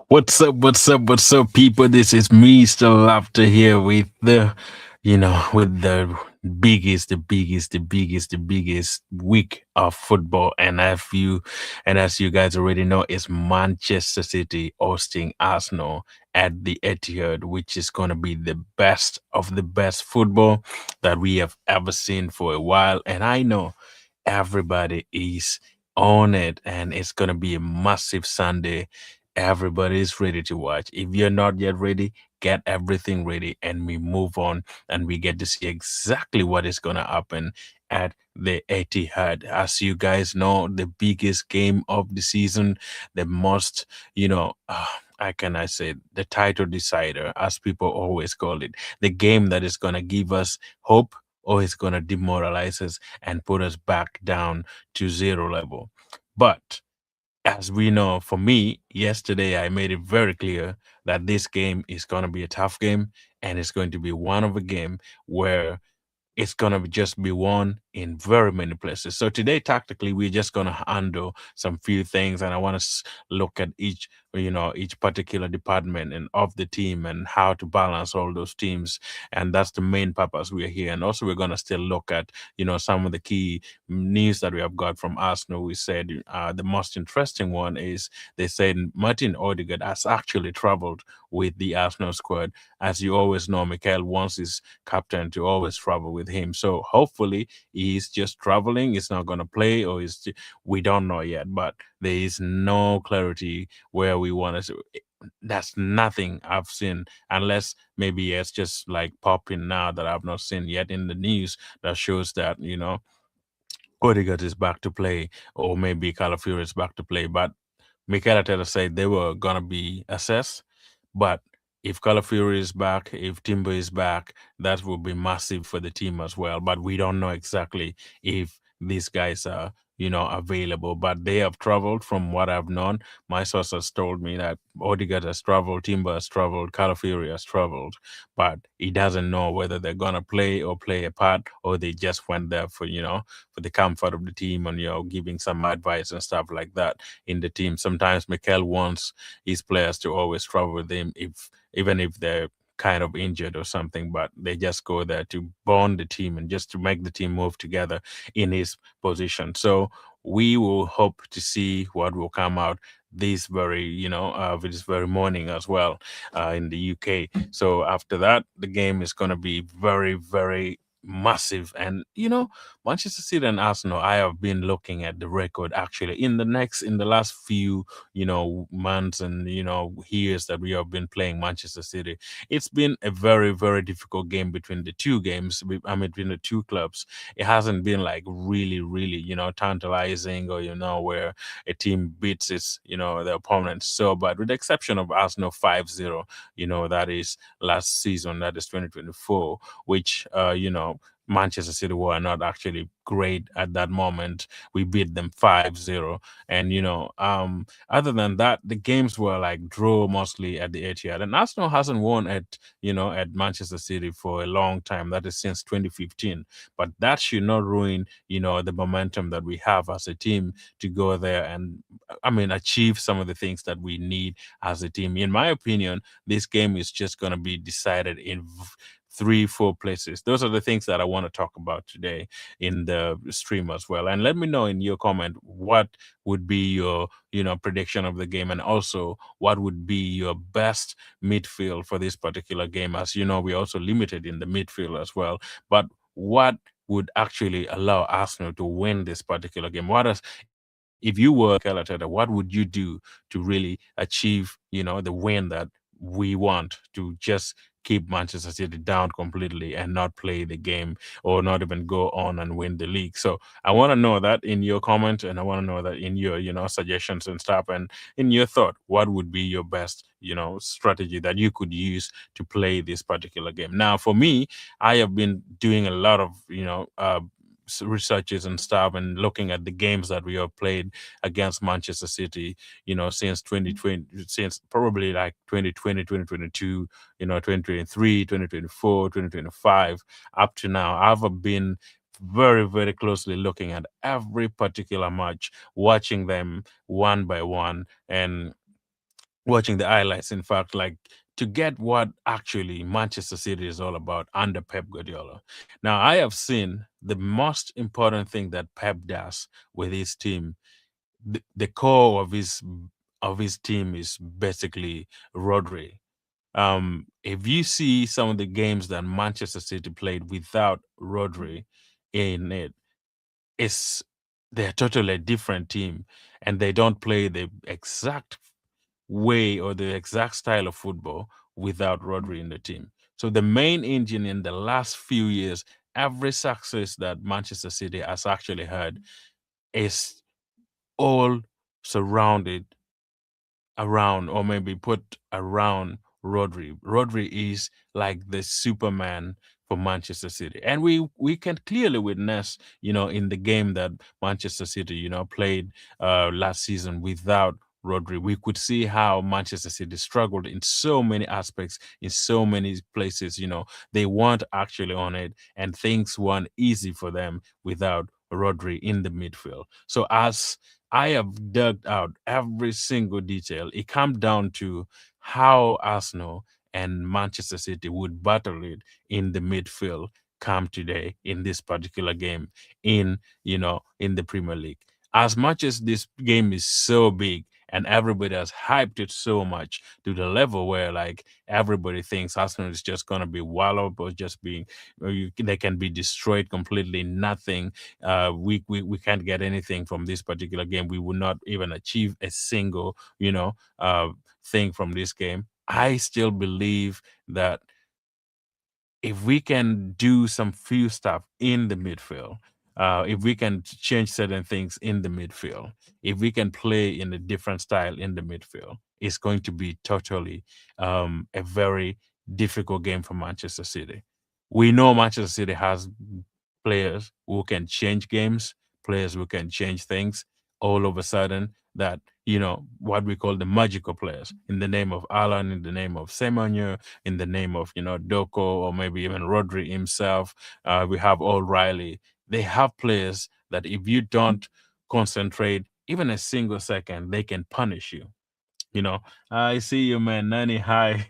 What's up? What's up? What's up, people? This is me, still Laughter here with with the biggest week of football. And as you guys already know, it's Manchester City hosting Arsenal at the Etihad, which is going to be the best of the best football that we have ever seen for a while. And I know everybody is on it, and it's going to be a massive Sunday. Everybody is ready to watch. If you're not yet ready, get everything ready and we move on and we get to see exactly what is going to happen at the Etihad. As you guys know, the biggest game of the season, the most, how can I say, the title decider, as people always call it, the game that is going to give us hope or is going to demoralize us and put us back down to zero level. But as we know, for me, yesterday I made it very clear that this game is going to be a tough game and it's going to be one of a game where it's gonna just be won in very many places. So today, tactically, we're just gonna handle some few things, and I want to look at each particular department and of the team and how to balance all those teams, and that's the main purpose we're here. And also, we're gonna still look at some of the key news that we have got from Arsenal. We said the most interesting one is they said Martin Odegaard has actually traveled with the Arsenal squad. As you always know, Mikel wants his captain to always travel with him. So hopefully he's just traveling. He's not going to play, or we don't know yet. But there is no clarity where we want to. That's nothing I've seen, unless maybe it's just like popping now that I've not seen yet in the news that shows that Odegaard is back to play, or maybe Calafiori is back to play. But Mikel Arteta said they were gonna be assessed, but if Calafiori is back, if Timber is back, that will be massive for the team as well. But we don't know exactly if these guys are, available. But they have traveled from what I've known. My sources told me that Odegaard has traveled, Timber has traveled, Calafiori has traveled, but he doesn't know whether they're gonna play or play a part, or they just went there for the comfort of the team and giving some advice and stuff like that in the team. Sometimes Mikel wants his players to always travel with him, if even if they're kind of injured or something, but they just go there to bond the team and just to make the team move together in his position. So we will hope to see what will come out this very morning as well in the UK. So after that, the game is going to be very, very massive. And Manchester City and Arsenal, I have been looking at the record actually in the last few months and years that we have been playing Manchester City. It's been a very, very difficult game between the two games. I mean, between the two clubs. It hasn't been like really, really tantalizing, or where a team beats the opponent. So, but with the exception of Arsenal 5-0, that is last season, that is 2024, which Manchester City were not actually great at that moment. We beat them 5-0. And, other than that, the games were like draw mostly at the Etihad. And Arsenal hasn't won at Manchester City for a long time. That is since 2015. But that should not ruin, the momentum that we have as a team to go there and, I mean, achieve some of the things that we need as a team. In my opinion, this game is just going to be decided in three, four places. Those are the things that I want to talk about today in the stream as well. And let me know in your comment what would be your, prediction of the game, and also what would be your best midfield for this particular game. As you know, we're also limited in the midfield as well. But what would actually allow Arsenal to win this particular game? If you were Mikel Arteta, what would you do to really achieve, the win that we want, to just keep Manchester City down completely and not play the game, or not even go on and win the league? So I want to know that in your comment, and I want to know that in your, suggestions and stuff, and in your thought, what would be your best, strategy that you could use to play this particular game. Now, for me, I have been doing a lot of, researches and stuff, and looking at the games that we have played against Manchester City, since 2020, since probably like 2020, 2022, 2023, 2024, 2025, up to now. I've been very, very closely looking at every particular match, watching them one by one, and watching the highlights, in fact, like to get what actually Manchester City is all about under Pep Guardiola. Now, I have seen the most important thing that Pep does with his team. The core of his team is basically Rodri. If you see some of the games that Manchester City played without Rodri in it, it's they're totally a different team, and they don't play the exact way or the exact style of football without Rodri in the team. So the main engine in the last few years, every success that Manchester City has actually had is all surrounded around, or maybe put around Rodri. Rodri is like the Superman for Manchester City. And we can clearly witness, in the game that Manchester City, played last season without Rodri. We could see how Manchester City struggled in so many aspects, in so many places. They weren't actually on it, and things weren't easy for them without Rodri in the midfield. So as I have dug out every single detail. It comes down to how Arsenal and Manchester City would battle it in the midfield come today in this particular game in the Premier League. As much as this game is so big and everybody has hyped it so much to the level where like everybody thinks Arsenal is just gonna be walloped or just being they can be destroyed completely, nothing we can't get anything from this particular game. We will not even achieve a single, thing from this game. I still believe that if we can do some few stuff in the midfield, if we can change certain things in the midfield, if we can play in a different style in the midfield, it's going to be totally a very difficult game for Manchester City. We know Manchester City has players who can change games, players who can change things all of a sudden that, what we call the magical players in the name of Alan, in the name of Semenyo, in the name of, Doko, or maybe even Rodri himself. We have O'Reilly. They have players that if you don't concentrate even a single second, they can punish you. You know, I see you, man. Nani, hi.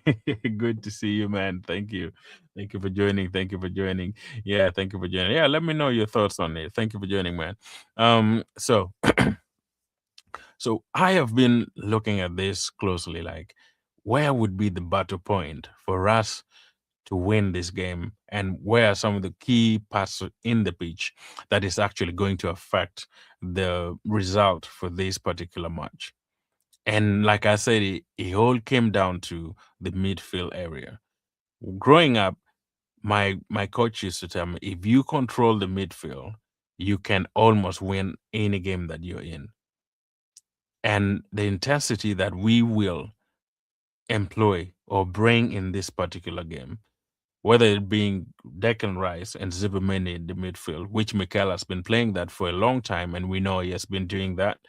Good to see you, man. Thank you. Thank you for joining. Thank you for joining. Yeah, thank you for joining. Yeah, let me know your thoughts on it. Thank you for joining, man. So I have been looking at this closely, like where would be the battle point for us to win this game, and where are some of the key parts in the pitch that is actually going to affect the result for this particular match. And like I said, it all came down to the midfield area. Growing up, my coach used to tell me if you control the midfield, you can almost win any game that you're in. And the intensity that we will employ or bring in this particular game, whether it being Declan Rice and Zubameni in the midfield, which Mikel has been playing that for a long time, and we know he has been doing that.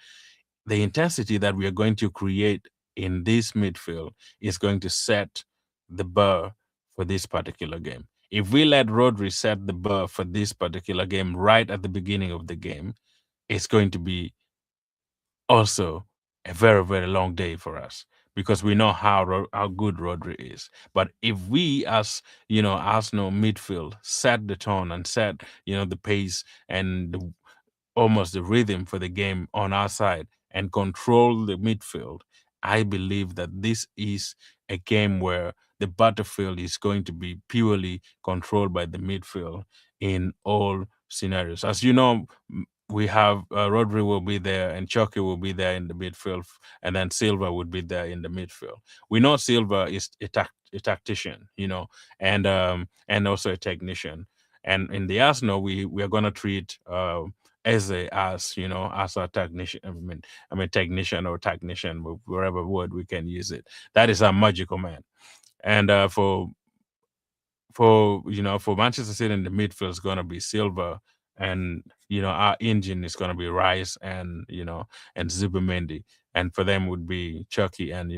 The intensity that we are going to create in this midfield is going to set the bar for this particular game. If we let Rodri set the bar for this particular game right at the beginning of the game, it's going to be also a very, very long day for us because we know how good Rodri is. But if we, as Arsenal midfield, set the tone and set the pace and almost the rhythm for the game on our side and control the midfield, I believe that this is a game where the battlefield is going to be purely controlled by the midfield in all scenarios. As you know, we have Rodri will be there and Chucky will be there in the midfield, and then Silva would be there in the midfield. We know Silva is a tactician, and also a technician. And in the Arsenal, we are going to treat Eze as as a technician. I mean technician or technician, whatever word we can use it. That is our magical man. And for Manchester City in the midfield is going to be Silva, and our engine is going to be Rice and Zubimendi, and for them would be Chucky, and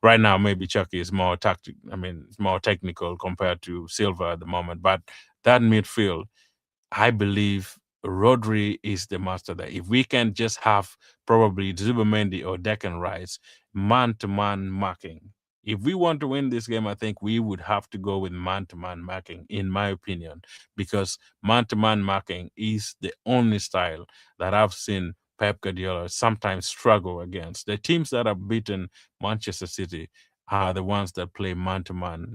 right now maybe Chucky is more tactic. I mean, it's more technical compared to Silva at the moment, but that midfield, I believe Rodri is the master there. If we can just have probably Zubamendi or Declan Rice man to man marking, if we want to win this game, I think we would have to go with man to man marking, in my opinion, because man to man marking is the only style that I've seen Pep Guardiola sometimes struggle against. The teams that have beaten Manchester City are the ones that play man to man,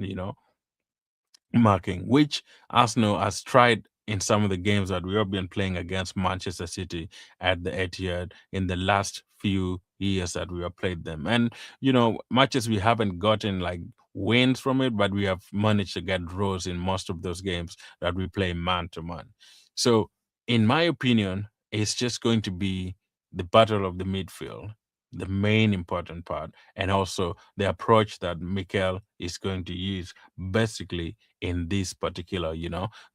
marking, which Arsenal has tried in some of the games that we have been playing against Manchester City at the Etihad in the last few years that we have played them. And, matches we haven't gotten like wins from it, but we have managed to get draws in most of those games that we play man to man. So, in my opinion, it's just going to be the battle of the midfield, the main important part, and also the approach that Mikel is going to use basically in this particular,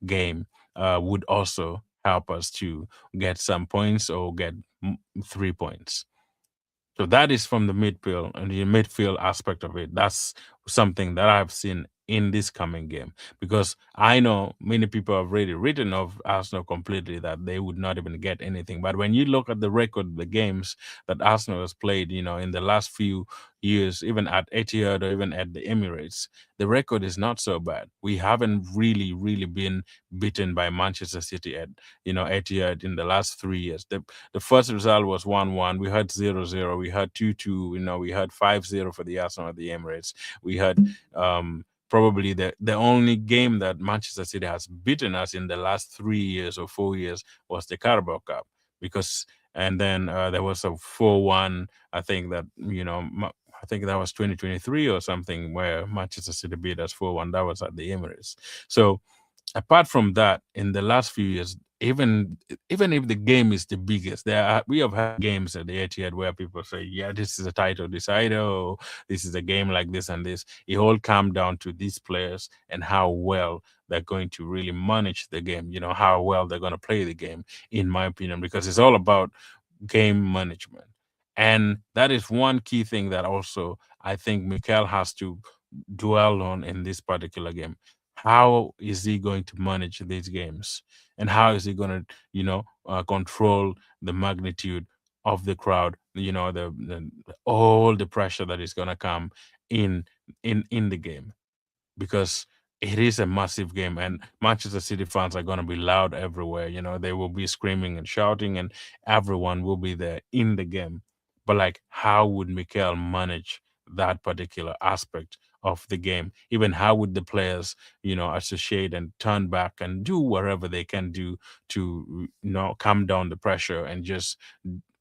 game would also help us to get some points or get 3 points. So that is from the midfield and the midfield aspect of it. That's something that I've seen in this coming game because I know many people have already written off Arsenal completely that they would not even get anything. But when you look at the record of the games that Arsenal has played, in the last few years, even at Etihad or even at the Emirates, the record is not so bad. We haven't really, really been beaten by Manchester City at Etihad in the last 3 years. The first result was 1-1. We had 0-0. We had 2-2. We had 5-0 for the Arsenal at the Emirates. We had probably the only game that Manchester City has beaten us in the last 3 years or 4 years was the Carabao Cup because and then there was a 4-1. I think that I think that was 2023 or something where Manchester City beat us 4-1. That was at the Emirates. So apart from that, in the last few years, even if the game is the biggest, we have had games at the Etihad where people say, "Yeah, this is a title decider, or this is a game like this and this." It all comes down to these players and how well they're going to really manage the game. How well they're going to play the game, in my opinion, because it's all about game management. And that is one key thing that also I think Mikel has to dwell on in this particular game. How is he going to manage these games? And how is he going to, control the magnitude of the crowd, all the pressure that is going to come in in the game because it is a massive game and Manchester City fans are going to be loud everywhere. They will be screaming and shouting and everyone will be there in the game. But like, how would Mikel manage that particular aspect of the game? Even how would the players, associate and turn back and do whatever they can do to, calm down the pressure and just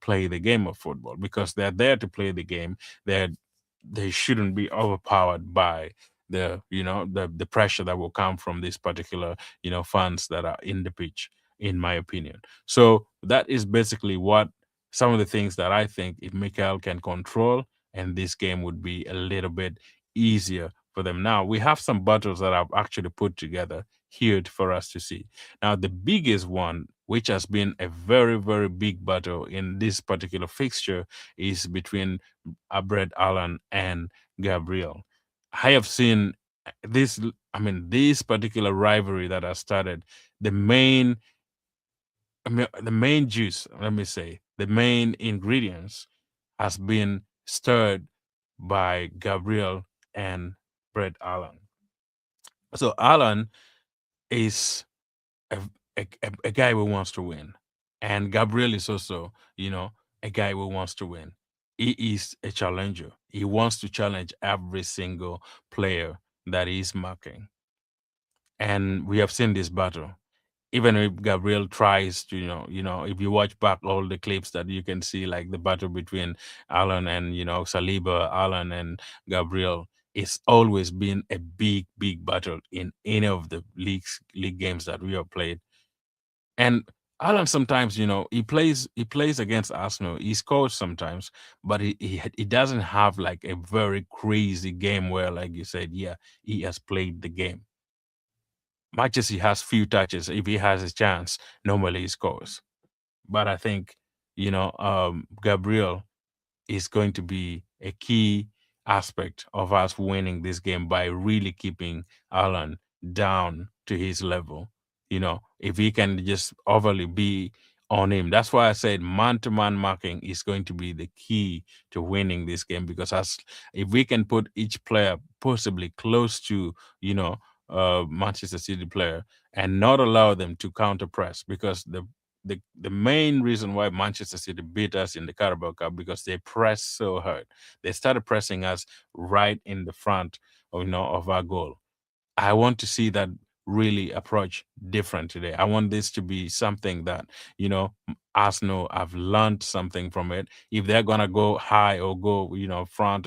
play the game of football because they're there to play the game. They shouldn't be overpowered by the pressure that will come from this particular fans that are in the pitch, in my opinion. So that is basically what some of the things that I think if Mikel can control, and this game would be a little bit easier for them. Now we have some battles that I've actually put together here for us to see. Now the biggest one, which has been a very very big battle in this particular fixture, is between Brett Allen and Gabriel. I have seen this particular rivalry that has started. The main, the main juice, let me say, the main ingredients has been stirred by Gabriel and Brett Allen. So Allen is a, a guy who wants to win, and Gabriel is also, a guy who wants to win. He is a challenger. He wants to challenge every single player that he's marking, and we have seen this battle. Even if Gabriel tries to, if you watch back all the clips that you can see, like the battle between Alan and Saliba, Alan and Gabriel, it's always been a big, big battle in any of the league games that we have played. And Alan sometimes, he plays against Arsenal. He scores sometimes, but he doesn't have like a very crazy game where, like you said, yeah, he has played the game. Matches he has few touches. If he has a chance, normally he scores. But I think, Gabriel is going to be a key aspect of us winning this game by really keeping Alan down to his level if he can just overly be on him. That's why I said man-to-man marking is going to be the key to winning this game, because as if we can put each player possibly close to, you know, Manchester City player and not allow them to counter press, because the main reason why Manchester City beat us in the Carabao Cup, because they pressed so hard. They started pressing us right in the front of our goal. I want to see that really approach different today. I want this to be something that, Arsenal have learned something from it. If they're gonna go high or go, front,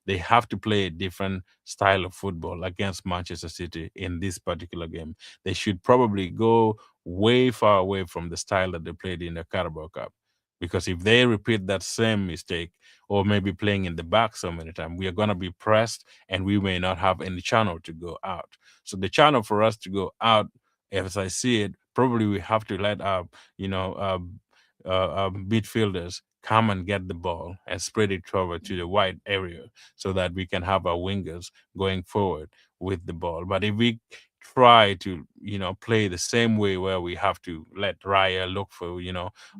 they have to play a different style of football against Manchester City in this particular game. They should probably go way far away from the style that they played in the Carabao Cup. Because if they repeat that same mistake, or maybe playing in the back so many times, we are gonna be pressed and we may not have any channel to go out. So the channel for us to go out, as I see it, probably we have to let our, midfielders come and get the ball and spread it over to the wide area, so that we can have our wingers going forward with the ball. But if we try to, play the same way, where we have to let Raya look for,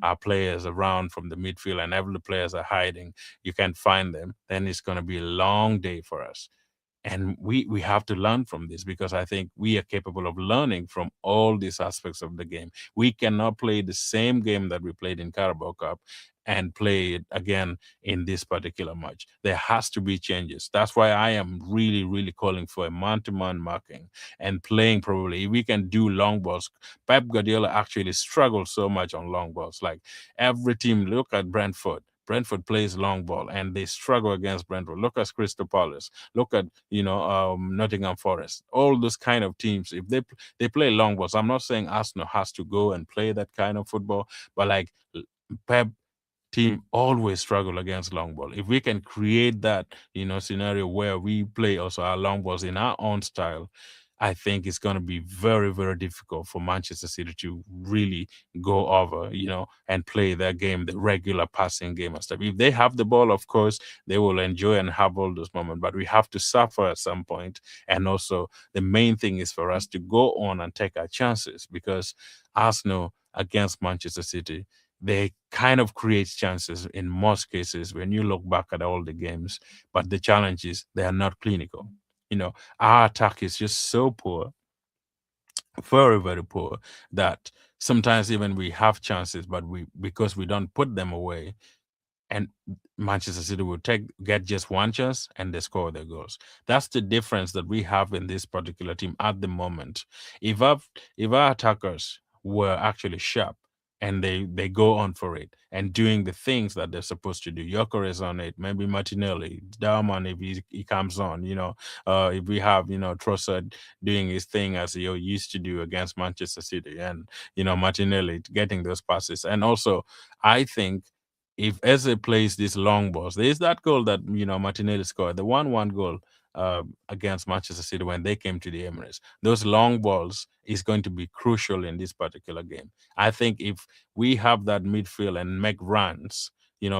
our players around from the midfield, and every players are hiding, you can't find them, then it's going to be a long day for us. And we have to learn from this, because I think we are capable of learning from all these aspects of the game. We cannot play the same game that we played in Carabao Cup and play it again in this particular match. There has to be changes. That's why I am really, really calling for a man-to-man marking and playing. Probably if we can do long balls. Pep Guardiola actually struggles so much on long balls. Like every team, look at Brentford. Brentford plays long ball and they struggle against Brentford. Look at Crystal Palace. Look at Nottingham Forest. All those kind of teams, if they play long balls. I'm not saying Arsenal has to go and play that kind of football, but like Pep team always struggle against long ball. If we can create that, scenario where we play also our long balls in our own style, I think it's going to be very, very difficult for Manchester City to really go over, and play their game, the regular passing game and stuff. If they have the ball, of course, they will enjoy and have all those moments, but we have to suffer at some point. And also, the main thing is for us to go on and take our chances, because Arsenal against Manchester City, they kind of create chances in most cases when you look back at all the games. But the challenge is they are not clinical. Our attack is just so poor, very, very poor, that sometimes even we have chances, but because we don't put them away, and Manchester City will get just one chance and they score their goals. That's the difference that we have in this particular team at the moment. If our attackers were actually sharp and they go on for it and doing the things that they're supposed to do, Yoker is on it, maybe Martinelli, Dalman if he comes on, if we have Trossard doing his thing as he used to do against Manchester City, and Martinelli getting those passes, and also I think if Eze plays these long balls, there is that goal that Martinelli scored, the 1-1 goal against Manchester City when they came to the Emirates. Those long balls is going to be crucial in this particular game. I think if we have that midfield and make runs,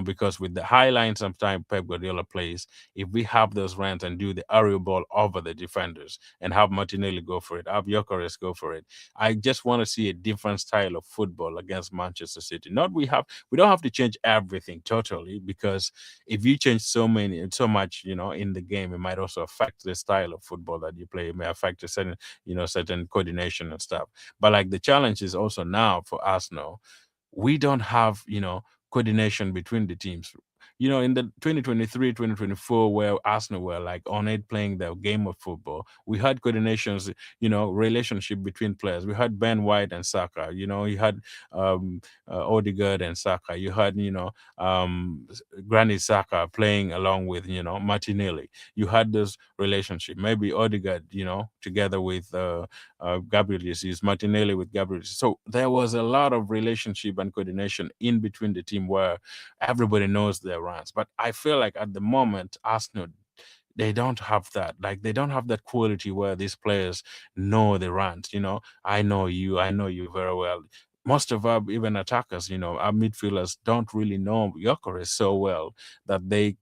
because with the high line sometimes Pep Guardiola plays, if we have those runs and do the aerial ball over the defenders and have Martinelli go for it, have Gyökeres go for it, I just want to see a different style of football against Manchester City. Not we don't have to change everything totally, because if you change so much, in the game, it might also affect the style of football that you play. It may affect a certain coordination and stuff. But like the challenge is also now for Arsenal, we don't have, coordination between the teams. In the 2023, 2024, where Arsenal were like on it playing their game of football, we had coordinations, relationship between players. We had Ben White and Saka, you had Odegaard and Saka. You had, Granit Saka playing along with, Martinelli. You had this relationship. Maybe Odegaard, together with Gabriel Jesus, Martinelli with Gabriel Jesus. So there was a lot of relationship and coordination in between the team where everybody knows their runs. But I feel like at the moment, Arsenal, they don't have that. Like they don't have that quality where these players know the runs. I know you very well. Most of our even attackers, our midfielders don't really know Gyökeres so well that that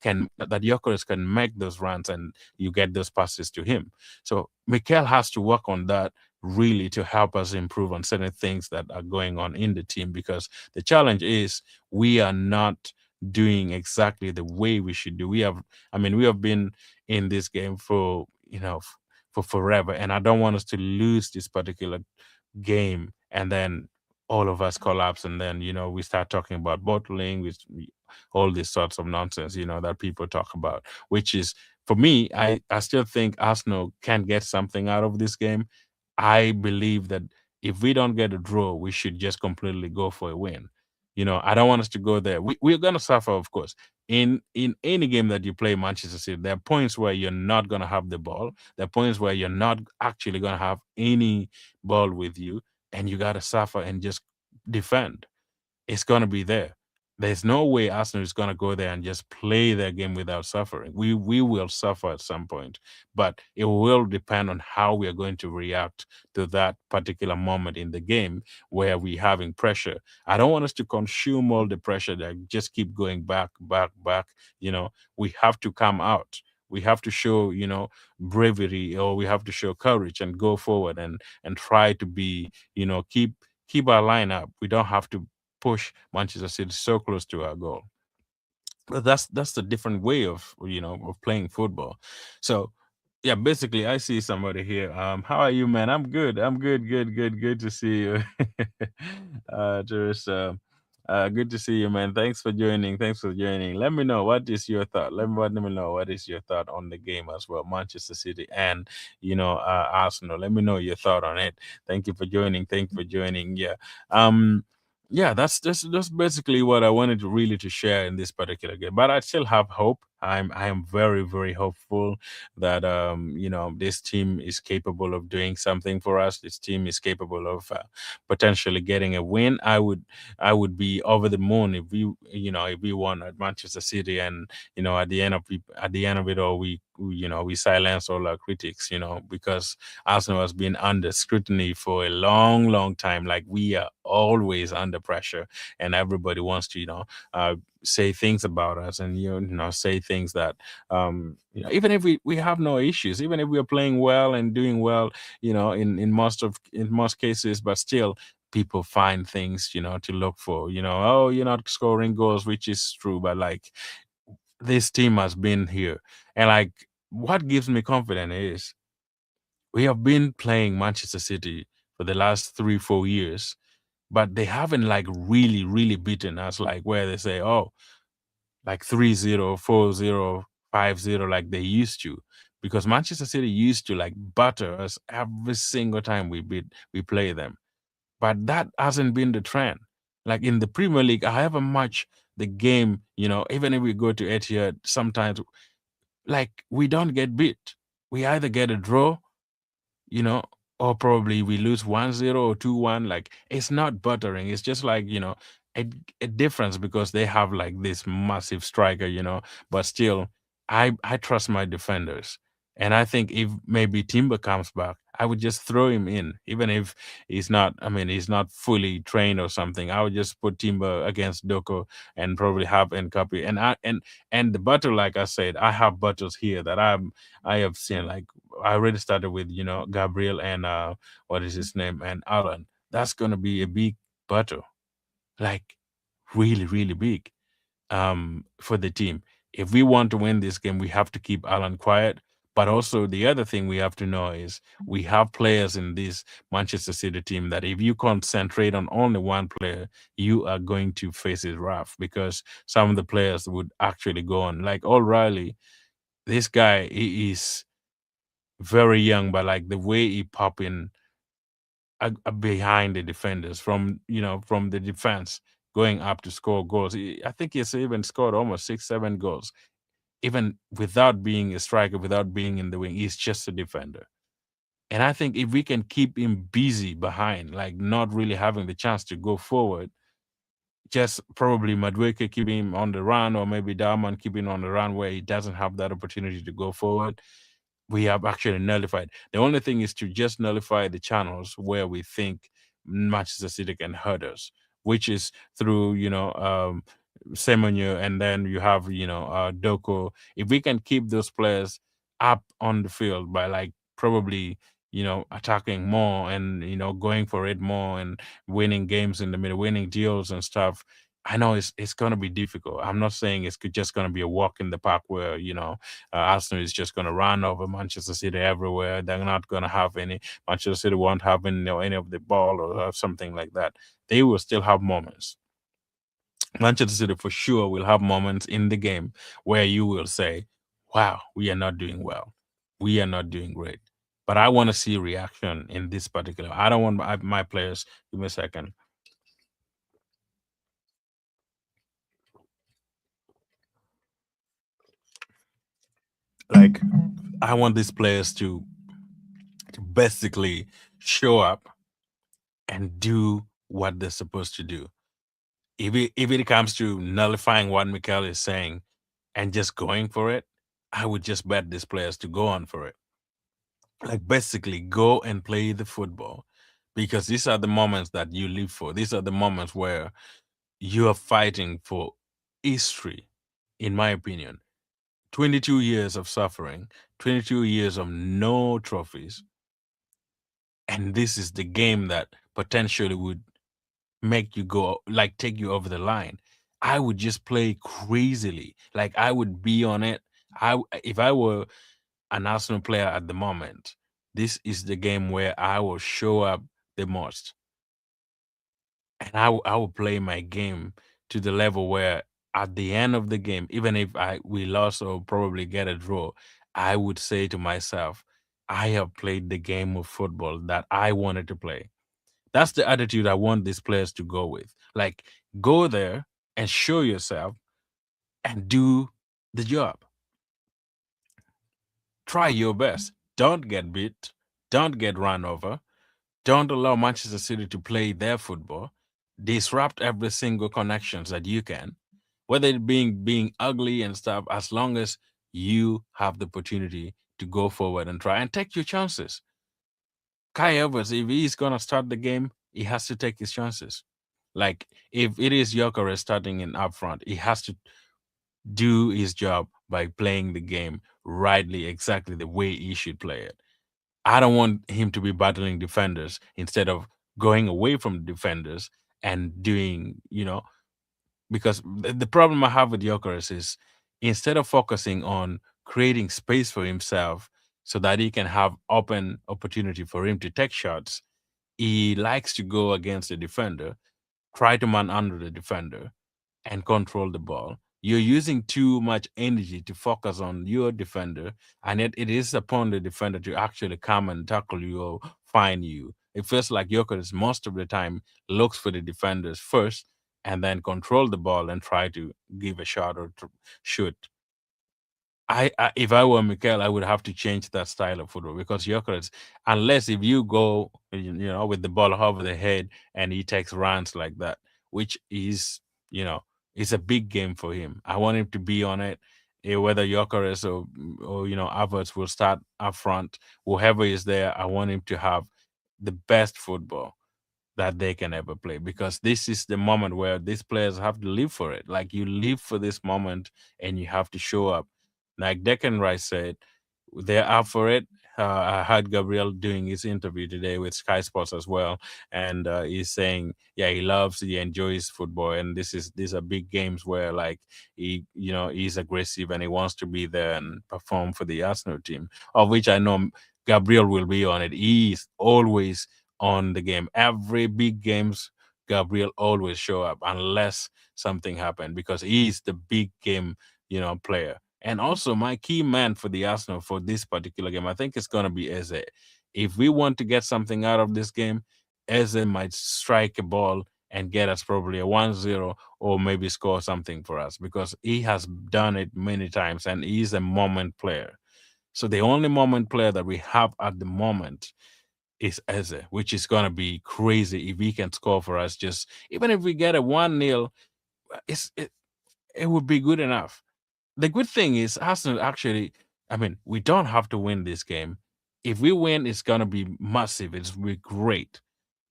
Gyökeres can make those runs and you get those passes to him. So Mikel has to work on that really to help us improve on certain things that are going on in the team, because the challenge is we are not doing exactly the way we should do. We have, I mean, we have been in this game for, for forever, and I don't want us to lose this particular game and then all of us collapse, and then we start talking about bottling with all these sorts of nonsense that people talk about, which is, for me, I still think Arsenal can get something out of this game. I believe that if we don't get a draw, we should just completely go for a win. I don't want us to go there. We're gonna suffer, of course. In any game that you play Manchester City, there are points where you're not gonna have the ball. There are points where you're not actually gonna have any ball with you, and you gotta suffer and just defend. It's gonna be there. There's no way Arsenal is gonna go there and just play their game without suffering. We will suffer at some point, but it will depend on how we are going to react to that particular moment in the game where we're having pressure. I don't want us to consume all the pressure that just keep going back, back, back. We have to come out. We have to show, bravery, or we have to show courage and go forward and try to be, keep our line up. We don't have to push Manchester City so close to our goal. But that's the different way of of playing football. So yeah, basically I see somebody here. How are you, man? I'm good. I'm good, good, good, good to see you. Teresa. Good to see you, man. Thanks for joining. Thanks for joining. Let me know what is your thought. Let me know what is your thought on the game as well, Manchester City and Arsenal. Let me know your thought on it. Thank you for joining. Thank you for joining. Yeah. Yeah, that's basically what I wanted to really to share in this particular game. But I still have hope. I am very, very hopeful that this team is capable of doing something for us. This team is capable of potentially getting a win. I would be over the moon if we won at Manchester City, and at the end of it all, we silence all our critics, because Arsenal has been under scrutiny for a long, long time. Like, we are always under pressure, and everybody wants to, say things about us, and say things that, even if we have no issues, even if we are playing well and doing well, in most cases, but still people find things to look for. Oh, you're not scoring goals, which is true, but like, this team has been here, and like, what gives me confidence is we have been playing Manchester City for the last 3-4 years, but they haven't like really, really beaten us, like where they say, oh, like 3-0, 4-0, 5-0, like they used to. Because Manchester City used to like butter us every single time we play them. But that hasn't been the trend. Like in the Premier League, however much the game, even if we go to Etihad, sometimes like we don't get beat. We either get a draw, you know, or probably we lose 1-0 or 2-1. Like, it's not buttering. It's just like, a, a difference, because they have like this massive striker, but still, I trust my defenders. And I think if maybe Timber comes back, I would just throw him in, even if he's not fully trained or something. I would just put Timber against Doko and probably have Nkapi. And the butter, like I said, I have butters here that I have seen. Like, I already started with Gabriel and what is his name, and Alan. That's gonna be a big battle, like, really, really big, for the team. If we want to win this game, we have to keep Alan quiet. But also, the other thing we have to know is we have players in this Manchester City team that if you concentrate on only one player, you are going to face it rough, because some of the players would actually go on. Like O'Reilly, this guy, he is very young, but like the way he pop in behind the defenders from the defense going up to score goals. I think he's even scored almost 6-7 goals, even without being a striker, without being in the wing. He's just a defender. And I think if we can keep him busy behind, like not really having the chance to go forward, just probably Madueke keeping him on the run, or maybe Darman keeping on the run where he doesn't have that opportunity to go forward, we have actually nullified. The only thing is to just nullify the channels where we think Manchester City can hurt us, which is through, Semenyo, and then you have, Doko. If we can keep those players up on the field by like probably attacking more and going for it more and winning games in the middle, winning deals and stuff. I know it's gonna be difficult. I'm not saying it's just gonna be a walk in the park where Arsenal is just gonna run over Manchester City everywhere. They're not gonna have any. Manchester City won't have any of the ball or something like that. They will still have moments. Manchester City for sure will have moments in the game where you will say, "Wow, we are not doing well. We are not doing great." But I want to see reaction in this particular. I don't want my players. Give me a second. Like, I want these players to basically show up and do what they're supposed to do. If it comes to nullifying what Mikel is saying and just going for it, I would just bet these players to go on for it. Like, basically go and play the football, because these are the moments that you live for. These are the moments where you are fighting for history, in my opinion. 22 years of suffering, 22 years of no trophies, and this is the game that potentially would make you go, like, take you over the line. I would just play crazily. Like, I would be on it. If I were an Arsenal player at the moment, this is the game where I will show up the most. And I will play my game to the level where at the end of the game, even if we lost or probably get a draw, I would say to myself, I have played the game of football that I wanted to play. That's the attitude I want these players to go with. Like, go there and show yourself and do the job. Try your best. Don't get beat. Don't get run over. Don't allow Manchester City to play their football. Disrupt every single connections that you can, whether it being ugly and stuff. As long as you have the opportunity to go forward and try and take your chances. Kai Havertz, if he's gonna start the game, he has to take his chances. Like, if it is Gyökeres starting in up front, he has to do his job by playing the game rightly, exactly the way he should play it. I don't want him to be battling defenders instead of going away from the defenders and doing, because the problem I have with Gyökeres is, instead of focusing on creating space for himself so that he can have open opportunity for him to take shots, he likes to go against the defender, try to man under the defender, and control the ball. You're using too much energy to focus on your defender, and yet it is upon the defender to actually come and tackle you or find you. It feels like Jokic most of the time looks for the defenders first and then control the ball and try to give a shot or to shoot. If I were Mikel, I would have to change that style of football, because Jokic, unless if you go, with the ball over the head and he takes runs like that, which is, you know, it's a big game for him. I want him to be on it. Whether Jokic or Havertz will start up front, whoever is there, I want him to have the best football that they can ever play, because this is the moment where these players have to live for it. Like, you live for this moment and you have to show up. Like Declan Rice said, they're up for it. I heard Gabriel doing his interview today with Sky Sports as well, and he's saying, yeah, he enjoys football, and these are big games where, like, he's aggressive and he wants to be there and perform for the Arsenal team, of which I know Gabriel will be on it. He is always on the game. Every big games, Gabriel always show up unless something happened, because he's the big game, player. And also, my key man for the Arsenal for this particular game, I think it's going to be Eze. If we want to get something out of this game, Eze might strike a ball and get us probably a 1-0, or maybe score something for us, because he has done it many times and he's a moment player. So the only moment player that we have at the moment is Eze, which is going to be crazy if he can score for us. Just even if we get a 1-0, it would be good enough. The good thing is, Arsenal actually, I mean, we don't have to win this game. If we win, it's going to be massive. It's be great.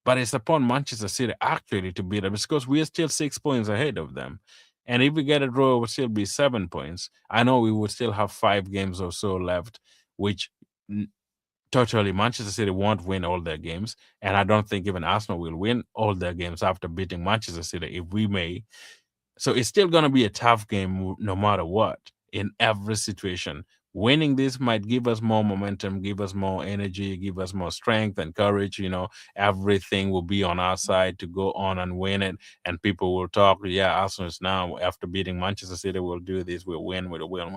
But it's upon Manchester City actually to beat them, because we are still 6 points ahead of them. And if we get a draw, it would still be 7 points. I know we would still have 5 games or so left, which Totally, Manchester City won't win all their games, and I don't think even Arsenal will win all their games after beating Manchester City if we may. So it's still going to be a tough game no matter what in every situation. Winning this might give us more momentum, give us more energy, give us more strength and courage. Everything will be on our side to go on and win it. And people will talk, yeah, Arsenal is now, after beating Manchester City, we'll do this, we'll win, we'll win.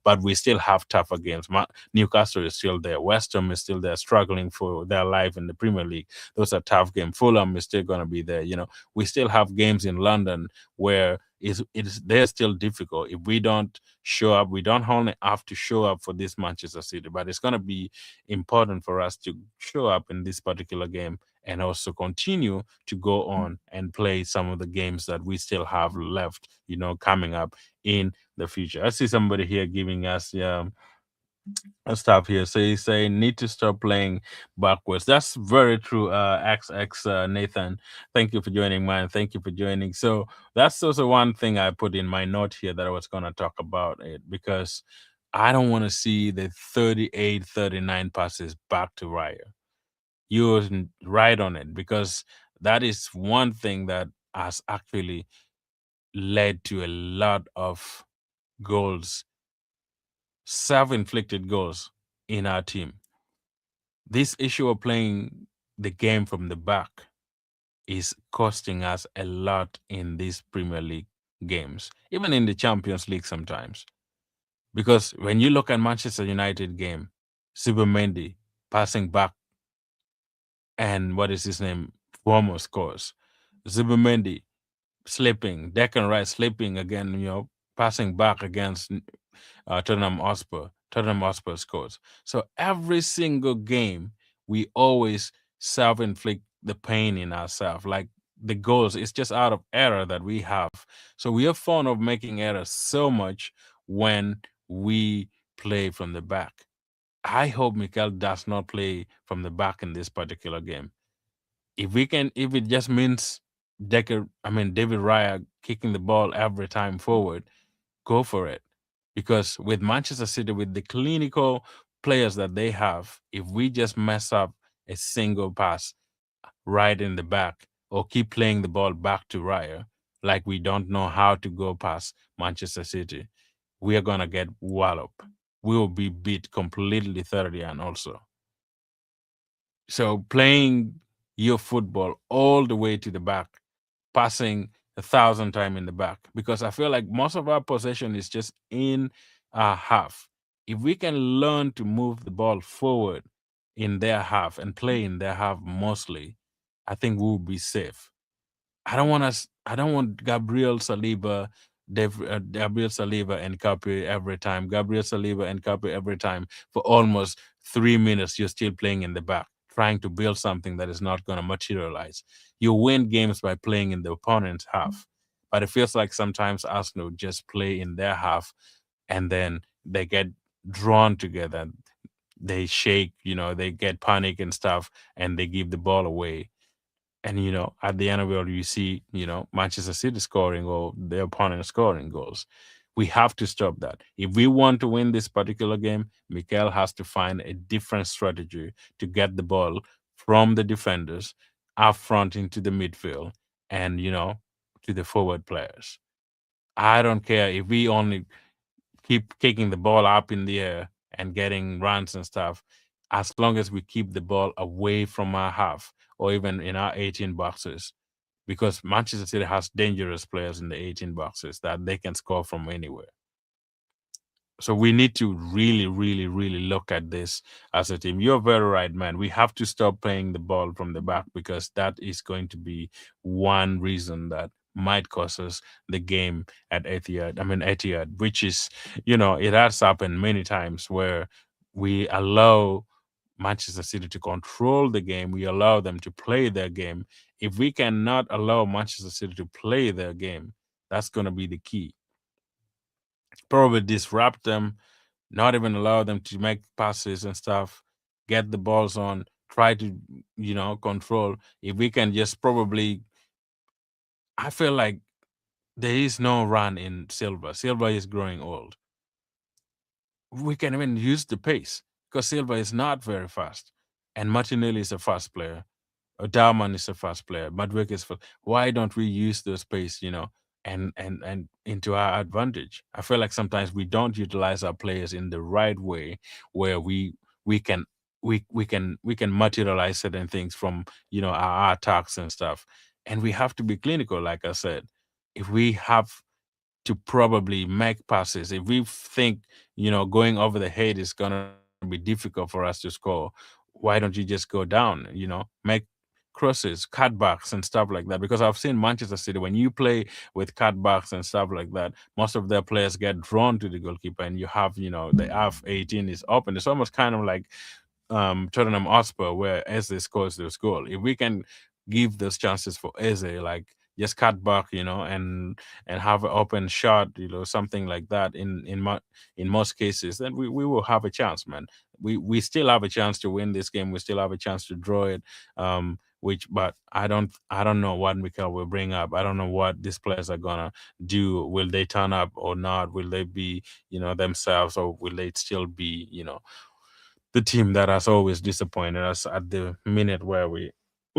But we still have tougher games. Newcastle is still there. West Ham is still there, struggling for their life in the Premier League. Those are tough games. Fulham is still going to be there. We still have games in London where it's they're still difficult. If we don't show up, we don't only have to show up for this Manchester City, but it's going to be important for us to show up in this particular game and also continue to go on and play some of the games that we still have left, coming up in the future. I see somebody here giving us I'll stop here. So you say need to stop playing backwards. That's very true. XX Nathan, thank you for joining, man. Thank you for joining. So that's also one thing I put in my note here that I was gonna talk about it because I don't want to see the 38, 39 passes back to Raya. You're right on it because that is one thing that has actually led to a lot of goals, self-inflicted goals in our team. This issue of playing the game from the back is costing us a lot in these Premier League games, even in the Champions League sometimes. Because when you look at Manchester United game, Zubimendi passing back and what is his name? Cuomo scores. Zubimendi slipping, Declan Rice slipping again, passing back against Tottenham Hotspur. Tottenham Hotspur scores. So every single game, we always self-inflict the pain in ourselves. Like the goals, it's just out of error that we have. So we are fond of making errors so much when we play from the back. I hope Mikel does not play from the back in this particular game. If it just means David Raya kicking the ball every time forward, go for it. Because with Manchester City, with the clinical players that they have, if we just mess up a single pass right in the back or keep playing the ball back to Raya, like we don't know how to go past Manchester City, we are gonna get walloped. We will be beat completely 30 and also. So playing your football all the way to the back, passing 1,000 times in the back, because I feel like most of our possession is just in our half. If we can learn to move the ball forward in their half and play in their half mostly, I think we'll be safe. I don't want us. I don't want Gabriel Saliba, Gabriel Saliba and Kapi every time. Gabriel Saliba and Kapi every time for almost 3 minutes. You're still playing in the back, trying to build something that is not going to materialize. You win games by playing in the opponent's half, but it feels like sometimes Arsenal just play in their half, and then they get drawn together. They shake, they get panic and stuff, and they give the ball away. And at the end of it all, you see, Manchester City scoring or their opponent scoring goals. We have to stop that. If we want to win this particular game, Mikel has to find a different strategy to get the ball from the defenders up front into the midfield and to the forward players. I don't care if we only keep kicking the ball up in the air and getting runs and stuff, as long as we keep the ball away from our half or even in our 18 boxes, because Manchester City has dangerous players in the 18 boxes that they can score from anywhere. So we need to really, really, really look at this as a team. You're very right, man. We have to stop playing the ball from the back because that is going to be one reason that might cost us the game at Etihad. Etihad, which is, it has happened many times where we allow Manchester City to control the game. We allow them to play their game. If we cannot allow Manchester City to play their game, that's going to be the key. Probably disrupt them, not even allow them to make passes and stuff, get the balls on, try to, control. If we can just probably, I feel like there is no run in Silva. Silva is growing old. We can even use the pace because Silva is not very fast, and Martinelli is a fast player. Darman is a fast player. Madwick is fast. Why don't we use the space, and into our advantage? I feel like sometimes we don't utilize our players in the right way, where we can we can materialize certain things from our attacks and stuff. And we have to be clinical, like I said. If we have to probably make passes. If we think, going over the head is going to be difficult for us to score, why don't you just go down, make crosses, cutbacks, and stuff like that? Because I've seen Manchester City, when you play with cutbacks and stuff like that, most of their players get drawn to the goalkeeper, and you have, the F18 is open. It's almost kind of like Tottenham Hotspur, where Eze scores this goal. If we can give those chances for Eze, like just cut back, and have an open shot, something like that in most cases, then we will have a chance, man. We still have a chance to win this game. We still have a chance to draw it. But I don't know what Mikel will bring up. I don't know what these players are gonna do. Will they turn up or not? Will they be, themselves, or will they still be, the team that has always disappointed us at the minute where we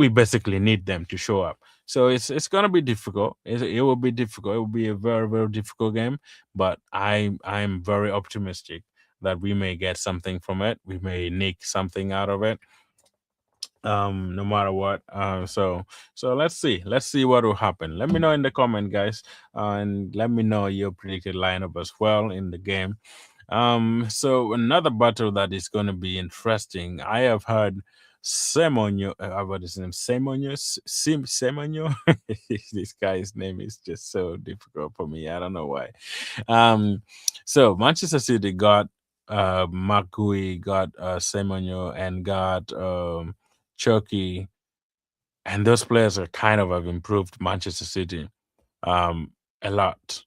basically need them to show up. So it's gonna be difficult. It will be difficult. It will be a very, very difficult game. But I'm very optimistic that we may get something from it. We may nick something out of it. No matter what. So let's see what will happen. Let me know in the comment, guys, and let me know your predicted lineup as well in the game. So another battle that is going to be interesting. I have heard Semonyo, what is his name? Semonyo. This guy's name is just so difficult for me. I don't know why. Um, so Manchester City got Makui, got Semonyo, and got Chucky, and those players are kind of have improved Manchester City um, a lot.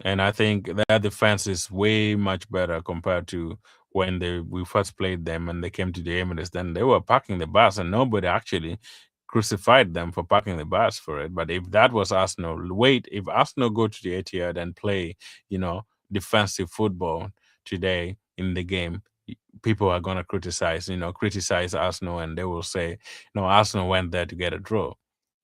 And I think their defense is way much better compared to when we first played them and they came to the Emirates. Then they were parking the bus, and nobody actually crucified them for parking the bus for it. But if that was Arsenal, if Arsenal go to the Etihad and play, defensive football today in the game, people are gonna criticize Arsenal, and they will say, no, Arsenal went there to get a draw.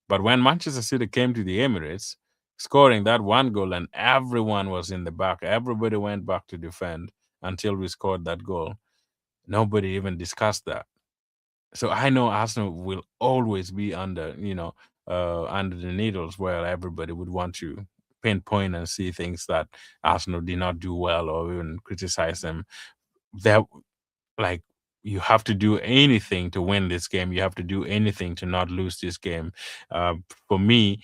But when Manchester City came to the Emirates, scoring that one goal, and everyone was in the back, everybody went back to defend until we scored that goal. Nobody even discussed that. So I know Arsenal will always be under the needles, where everybody would want to pinpoint and see things that Arsenal did not do well, or even criticize them. There like, you have to do anything to win this game. You have to do anything to not lose this game. Uh, for me,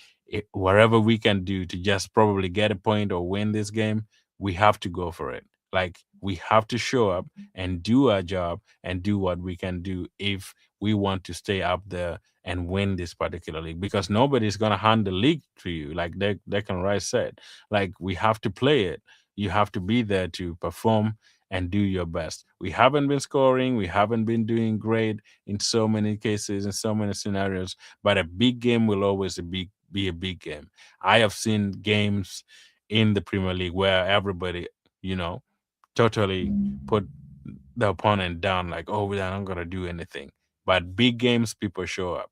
whatever we can do to just probably get a point or win this game, we have to go for it. Like, we have to show up and do our job and do what we can do if we want to stay up there and win this particular league, because nobody's gonna hand the league to you. Like Declan Rice said, like, we have to play it. You have to be there to perform and do your best. We haven't been scoring, we haven't been doing great in so many cases, in so many scenarios, but a big game will always be a big game. I have seen games in the Premier League where everybody, totally put the opponent down, like, oh, we're not going to do anything. But big games, people show up.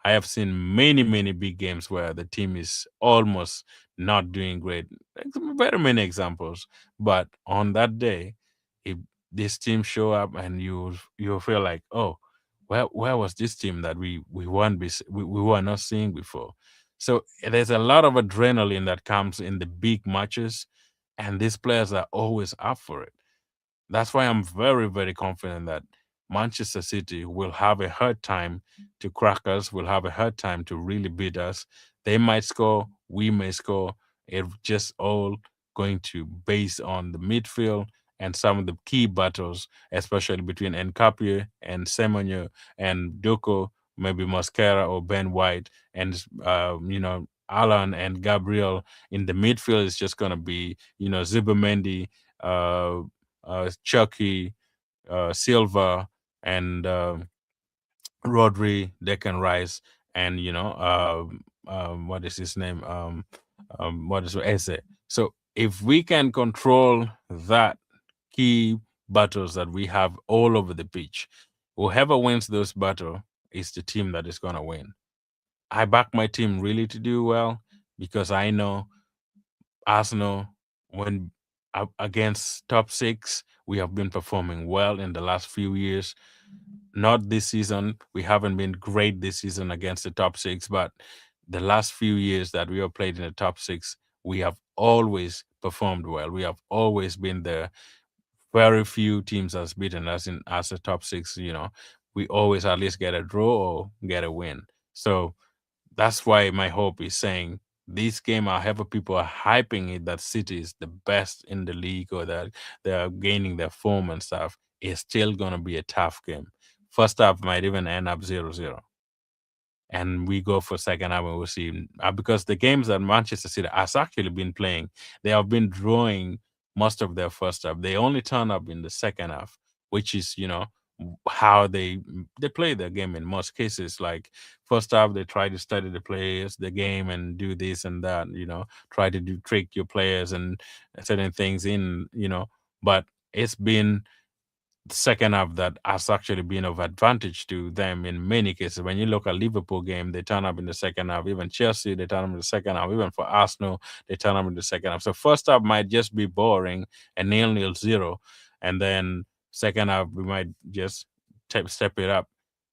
I have seen many, many big games where the team is almost not doing great. Very many examples. But on that day, if this team show up, and you feel like, oh, where was this team that we were not seeing before? So there's a lot of adrenaline that comes in the big matches, and these players are always up for it. That's why I'm very, very confident that Manchester City will have a hard time to crack us, will have a hard time to really beat us. They might score, we may score. It's just all going to base on the midfield and some of the key battles, especially between Nkapie and Semenyo and Doko, maybe Mosquera or Ben White, and Alan and Gabriel. In the midfield is just gonna be, Zubimendi, uh, Chucky, Silva, and Rodri, Deccan Rice, and what is his name? What is Eze? So if we can control that key battles that we have all over the pitch. Whoever wins those battle is the team that is gonna win. I back my team really to do well because I know Arsenal, when against top six, we have been performing well in the last few years. Not this season. We haven't been great this season against the top six, but the last few years that we have played in the top six, we have always performed well. We have always been there. Very few teams has beaten us in as a top six. We always at least get a draw or get a win. So that's why my hope is saying this game, however people are hyping it that City is the best in the league or that they're gaining their form and stuff, is still gonna be a tough game. First half might even end up 0-0, and we go for second half and we'll see. Because the games that Manchester City has actually been playing, they have been drawing most of their first half. They only turn up in the second half, which is how they play their game in most cases. Like first half, they try to study the players, the game, and do this and that. Try to do trick your players and certain things in. But it's been second half that has actually been of advantage to them in many cases. When you look at Liverpool game, they turn up in the second half. Even Chelsea, they turn up in the second half. Even for Arsenal, they turn up in the second half. So first half might just be boring and 0-0, and then second half we might just step it up.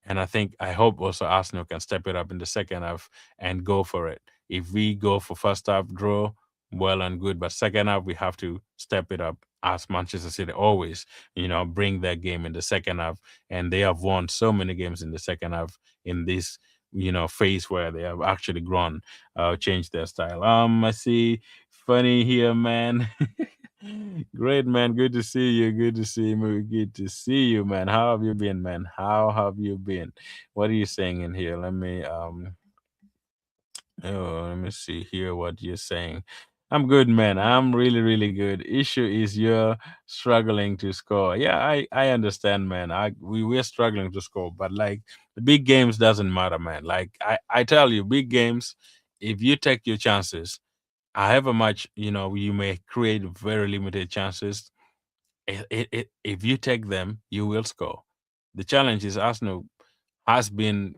And I hope also Arsenal can step it up in the second half and go for it. If we go for first half draw, well and good, but second half we have to step it up as Manchester City always bring their game in the second half. And they have won so many games in the second half in this, phase where they have actually grown, changed their style. I see funny here, man. Great, man. Good to see you. Good to see you. Good to see you, man. How have you been, man? How have you been? What are you saying in here? Let me see here what you're saying. I'm good, man. I'm really, really good. Issue is you're struggling to score. Yeah, I understand, man. We're struggling to score, but like the big games doesn't matter, man. Like I tell you, big games, if you take your chances, however much you may create very limited chances, if you take them, you will score. The challenge is Arsenal has been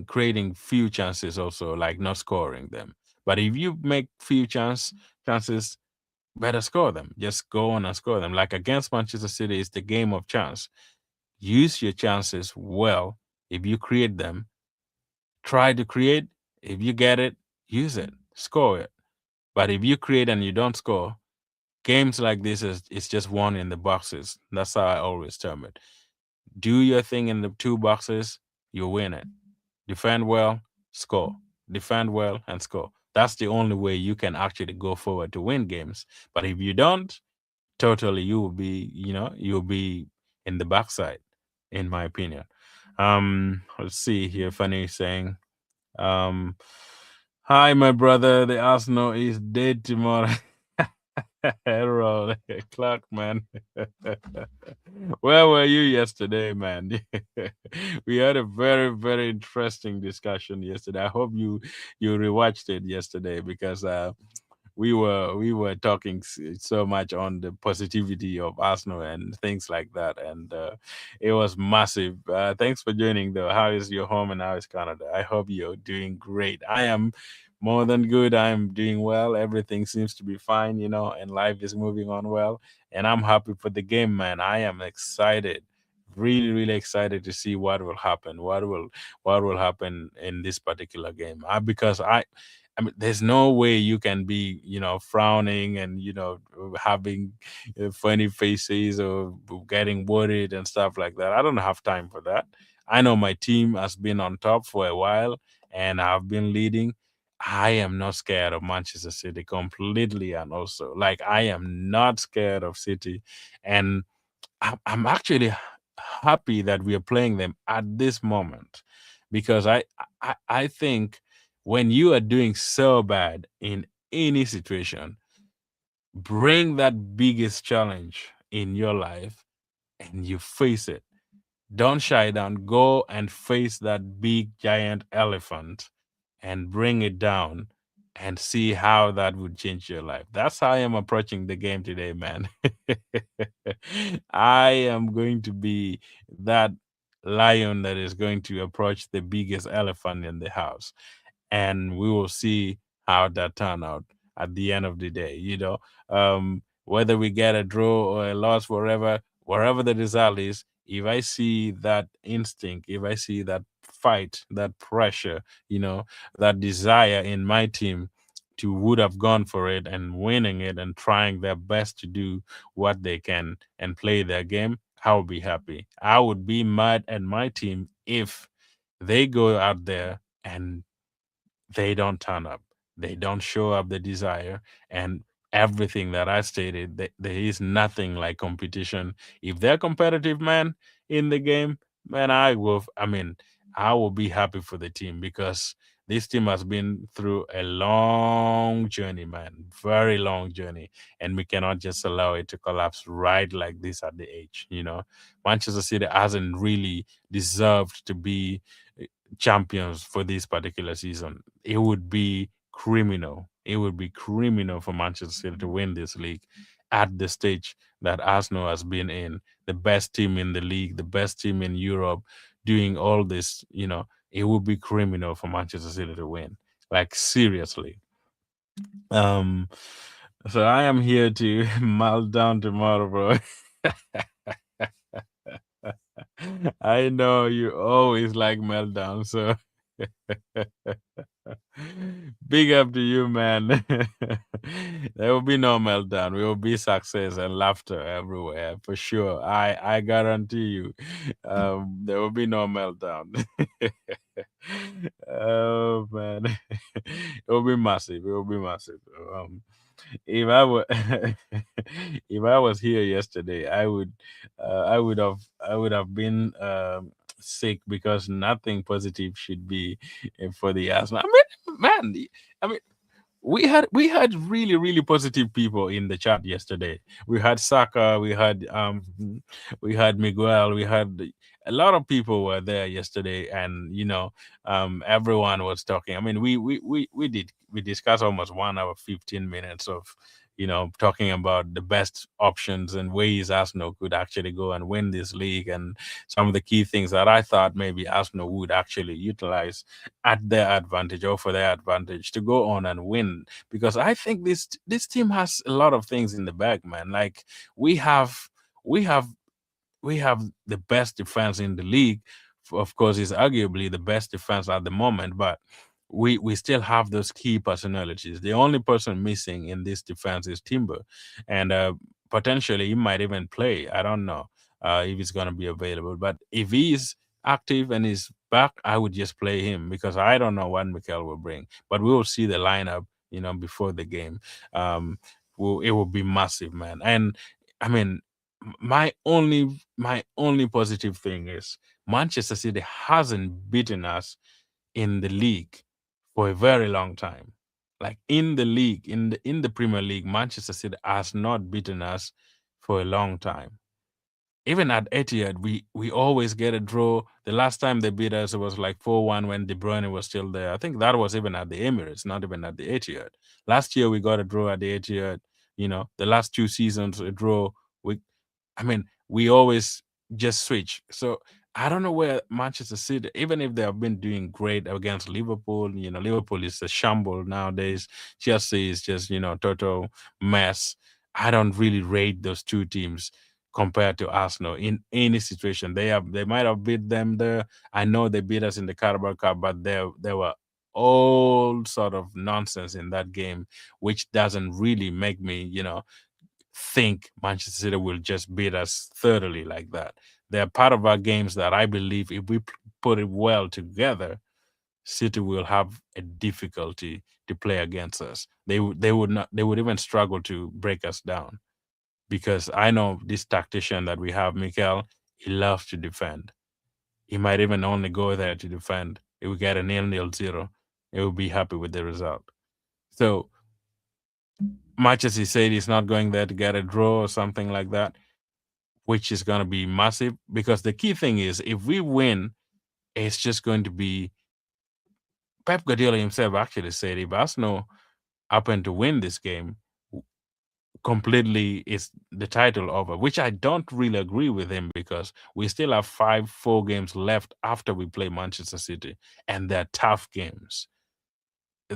creating few chances also, like not scoring them. But if you make few chances, better score them. Just go on and score them. Like against Manchester City, it's the game of chance. Use your chances well. If you create them, try to create. If you get it, use it, score it. But if you create and you don't score, games like this is it's just one in the boxes. That's how I always term it. Do your thing in the two boxes, you win it. Defend well, score. Defend well and score. That's the only way you can actually go forward to win games. But if you don't, totally you'll be in the backside, in my opinion. Let's see here. Funny saying, um, hi, my brother. The Arsenal is dead tomorrow. Errol Clark, man. Where were you yesterday, man? We had a very, very interesting discussion yesterday. I hope you rewatched it yesterday because we were talking so much on the positivity of Arsenal and things like that, and it was massive. Thanks for joining, though. How is your home and how is Canada? I hope you're doing great. I am more than good. I'm doing well. Everything seems to be fine, and life is moving on well. And I'm happy for the game, man. I am excited, really, really excited to see what will happen. What will happen in this particular game? Because I mean, there's no way you can be, frowning and having funny faces or getting worried and stuff like that. I don't have time for that. I know my team has been on top for a while, and I've been leading. I am not scared of Manchester City completely, and also like I am not scared of City, and I'm actually happy that we are playing them at this moment because I think when you are doing so bad in any situation, bring that biggest challenge in your life and you face it. Don't shy down. Go and face that big giant elephant and bring it down and see how that would change your life. That's how I am approaching the game today, man. I am going to be that lion that is going to approach the biggest elephant in the house, and we will see how that turn out at the end of the day. Whether we get a draw or a loss, wherever the result is, if I see that instinct, if I see that fight, that pressure, that desire in my team to would have gone for it and winning it and trying their best to do what they can and play their game, I would be happy. I would be mad at my team if they go out there and they don't turn up. They don't show up the desire and everything that I stated. There is nothing like competition. If they're competitive, man, in the game, man, I will be happy for the team because this team has been through a long journey, man, very long journey, and we cannot just allow it to collapse right like this at the age. Manchester City hasn't really deserved to be champions for this particular season. It would be criminal. It would be criminal for Manchester City to win this league at the stage that Arsenal has been in. The best team in the league, the best team in Europe, doing all this, it would be criminal for Manchester City to win. Like seriously. Um so I am here to melt down tomorrow, bro. I know you always like meltdown, so big up to you, man. There will be no meltdown. We will be success and laughter everywhere for sure. I guarantee you. There will be no meltdown. Oh man, it will be massive. It will be massive. If I were if I was here yesterday, I would have been sick because nothing positive should be for the Arsenal. I mean, man, I mean, we had really really positive people in the chat yesterday. We had Saka, we had Miguel, we had a lot of people were there yesterday, and everyone was talking. I mean, we discussed almost 1 hour 15 minutes of talking about the best options and ways Arsenal could actually go and win this league, and some of the key things that I thought maybe Arsenal would actually utilize at their advantage or for their advantage to go on and win. Because I think this team has a lot of things in the bag, man. Like we have we have we have the best defense in the league. Of course, it's arguably the best defense at the moment, but we still have those key personalities. The only person missing in this defense is Timber, and potentially he might even play. I don't know if he's going to be available, but if he's active and he's back, I would just play him because I don't know what Mikel will bring. But we will see the lineup, before the game. It will be massive, man. And I mean, my only positive thing is Manchester City hasn't beaten us in the league for a very long time. Like in the league, in the Premier League, Manchester City has not beaten us for a long time. Even at Etihad, we always get a draw. The last time they beat us, it was like 4-1 when De Bruyne was still there. I think that was even at the Emirates, not even at the Etihad. Last year we got a draw at the Etihad. The last 2 seasons a draw. We always just switch. So I don't know where Manchester City, even if they have been doing great against Liverpool, Liverpool is a shamble nowadays. Chelsea is just, total mess. I don't really rate those two teams compared to Arsenal in any situation. They might have beat them there. I know they beat us in the Carabao Cup, but there were all sort of nonsense in that game, which doesn't really make me, think Manchester City will just beat us thoroughly like that. They're part of our games that I believe if we put it well together, City will have a difficulty to play against us. They would not. They would even struggle to break us down because I know this tactician that we have, Mikel. He loves to defend. He might even only go there to defend. If we get a 0-0, he will be happy with the result. So much as he said he's not going there to get a draw or something like that, which is going to be massive because the key thing is if we win, it's just going to be Pep Guardiola himself actually said if Arsenal happen to win this game, completely is the title over, which I don't really agree with him because we still have 4 games left after we play Manchester City, and they're tough games.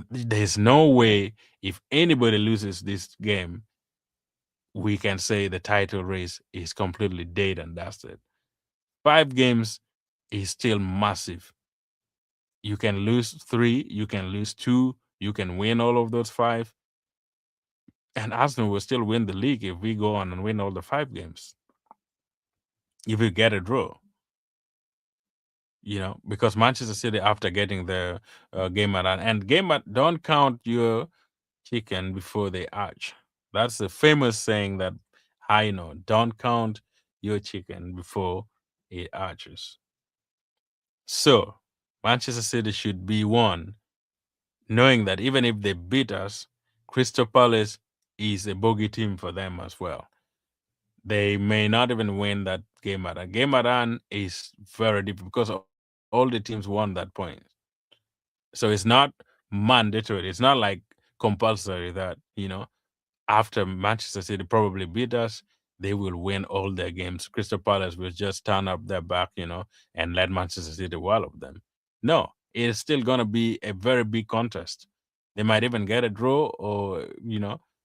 There's no way if anybody loses this game, we can say the title race is completely dead and dusted. 5 games is still massive. You can lose 3, you can lose 2, you can win all of those 5, and Arsenal will still win the league if we go on and win all the 5 games. If we get a draw, because Manchester City, after getting the game at and game at, don't count your chicken before they hatch. That's the famous saying that I know. Don't count your chicken before it hatches. So Manchester City should be one, knowing that even if they beat us, Crystal Palace is a bogey team for them as well. They may not even win that game at. A game at is very difficult because all the teams won that point. So it's not mandatory. It's not like compulsory that, after Manchester City probably beat us, they will win all their games. Crystal Palace will just turn up their back, and let Manchester City wallop them. No, it's still going to be a very big contest. They might even get a draw or.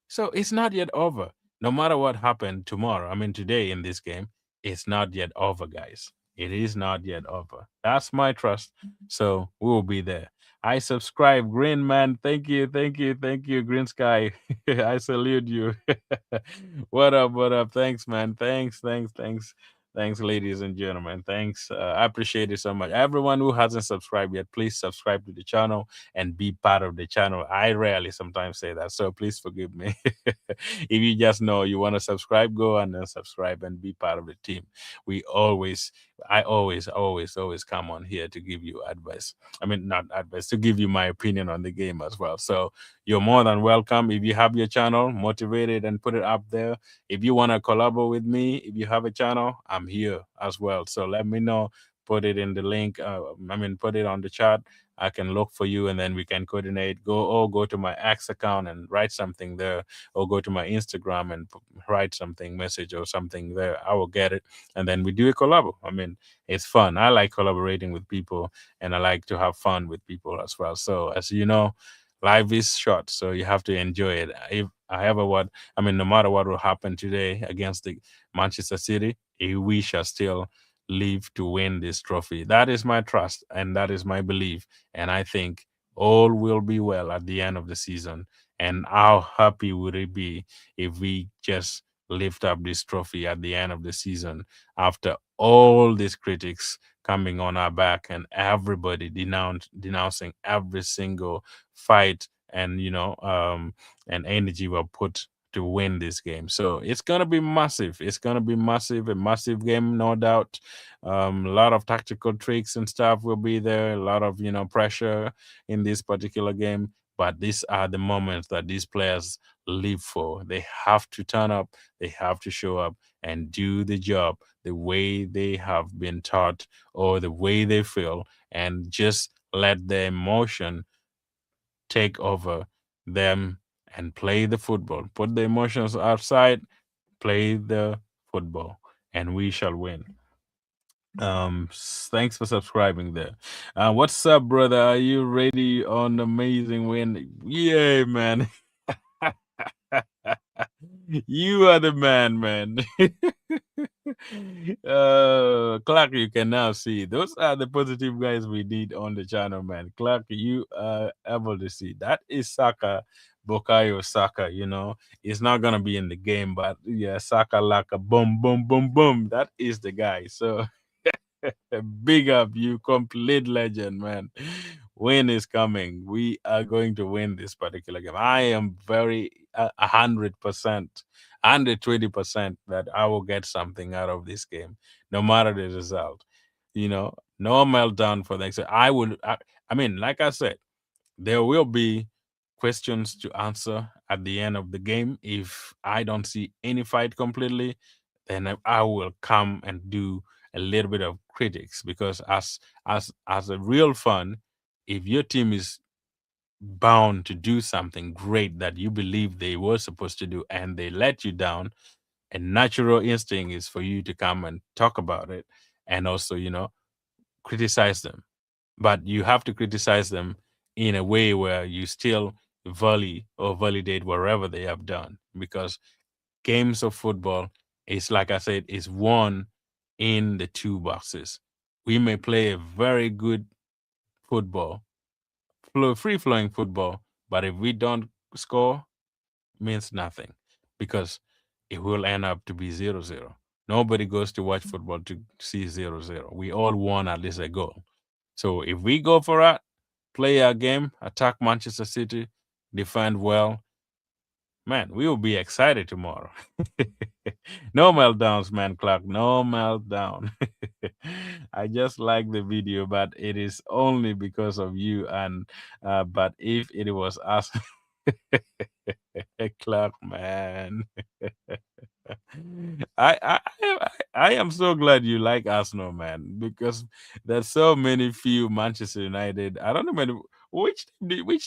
So it's not yet over. No matter what happened tomorrow, I mean, today in this game, it's not yet over, guys. It is not yet over. That's my trust. So we will be there. I subscribe, Green Man. Thank you, thank you, thank you, Green Sky. I salute you. What up, what up? Thanks, man. Thanks. Thanks, ladies and gentlemen. Thanks. I appreciate it so much. Everyone who hasn't subscribed yet, please subscribe to the channel and be part of the channel. I rarely sometimes say that, so please forgive me. If you just know you want to subscribe, go and then subscribe and be part of the team. I always come on here to give you advice. I mean, not advice, to give you my opinion on the game as well. So you're more than welcome. If you have your channel, motivate it and put it up there. If you want to collaborate with me, if you have a channel, I'm here as well. So let me know. Put it in the link. Put it on the chat. I can look for you and then we can coordinate. Go to my X account and write something there, or go to my Instagram and write something, message or something there. I will get it. And then we do a collab. I mean, it's fun. I like collaborating with people and I like to have fun with people as well. So as you know, life is short, so you have to enjoy it. If no matter what will happen today against the Manchester City, we shall still live to win this trophy. That is my trust and that is my belief. And I think all will be well at the end of the season. And how happy would it be if we just lift up this trophy at the end of the season after all these critics coming on our back and everybody denouncing every single fight and and energy we put to win this game. So it's gonna be massive. It's gonna be massive, a massive game, no doubt. A lot of tactical tricks and stuff will be there. A lot of pressure in this particular game. But these are the moments that these players live for. They have to turn up. They have to show up and do the job the way they have been taught or the way they feel, and just let the emotion take over them and play the football. Put the emotions outside, play the football, and we shall win. Thanks for subscribing there. What's up, brother? Are you ready on amazing win? Yeah, man. You are the man. Clark, you can now see those are the positive guys we need on the channel, man. Clark, you are able to see that is Saka, Bukayo Saka. It's not gonna be in the game, but yeah, Saka Laka, boom, boom, boom, boom. That is the guy. So big up, you complete legend, man. Win is coming. We are going to win this particular game. I am very 100%, 120% that I will get something out of this game, no matter the result. No meltdown for them. So like I said, there will be questions to answer at the end of the game. If I don't see any fight completely, then I will come and do a little bit of critics, because as a real fan, if your team is bound to do something great that you believe they were supposed to do and they let you down, and natural instinct is for you to come and talk about it and also, criticize them. But you have to criticize them in a way where you still volley or validate wherever they have done, because games of football is, like I said, is won in the two boxes. We may play a very good football, free flowing football, but if we don't score, means nothing, because it will end up to be 0-0. Nobody goes to watch football to see 0-0. We all want at least a goal. So if we go for it, play our game, attack Manchester City, defend well, man, we will be excited tomorrow. No meltdowns, man, Clark. No meltdown. I just like the video, but it is only because of you. And but if it was us, Clark, man. I am so glad you like Arsenal, man, because there's so many few Manchester United. I don't know which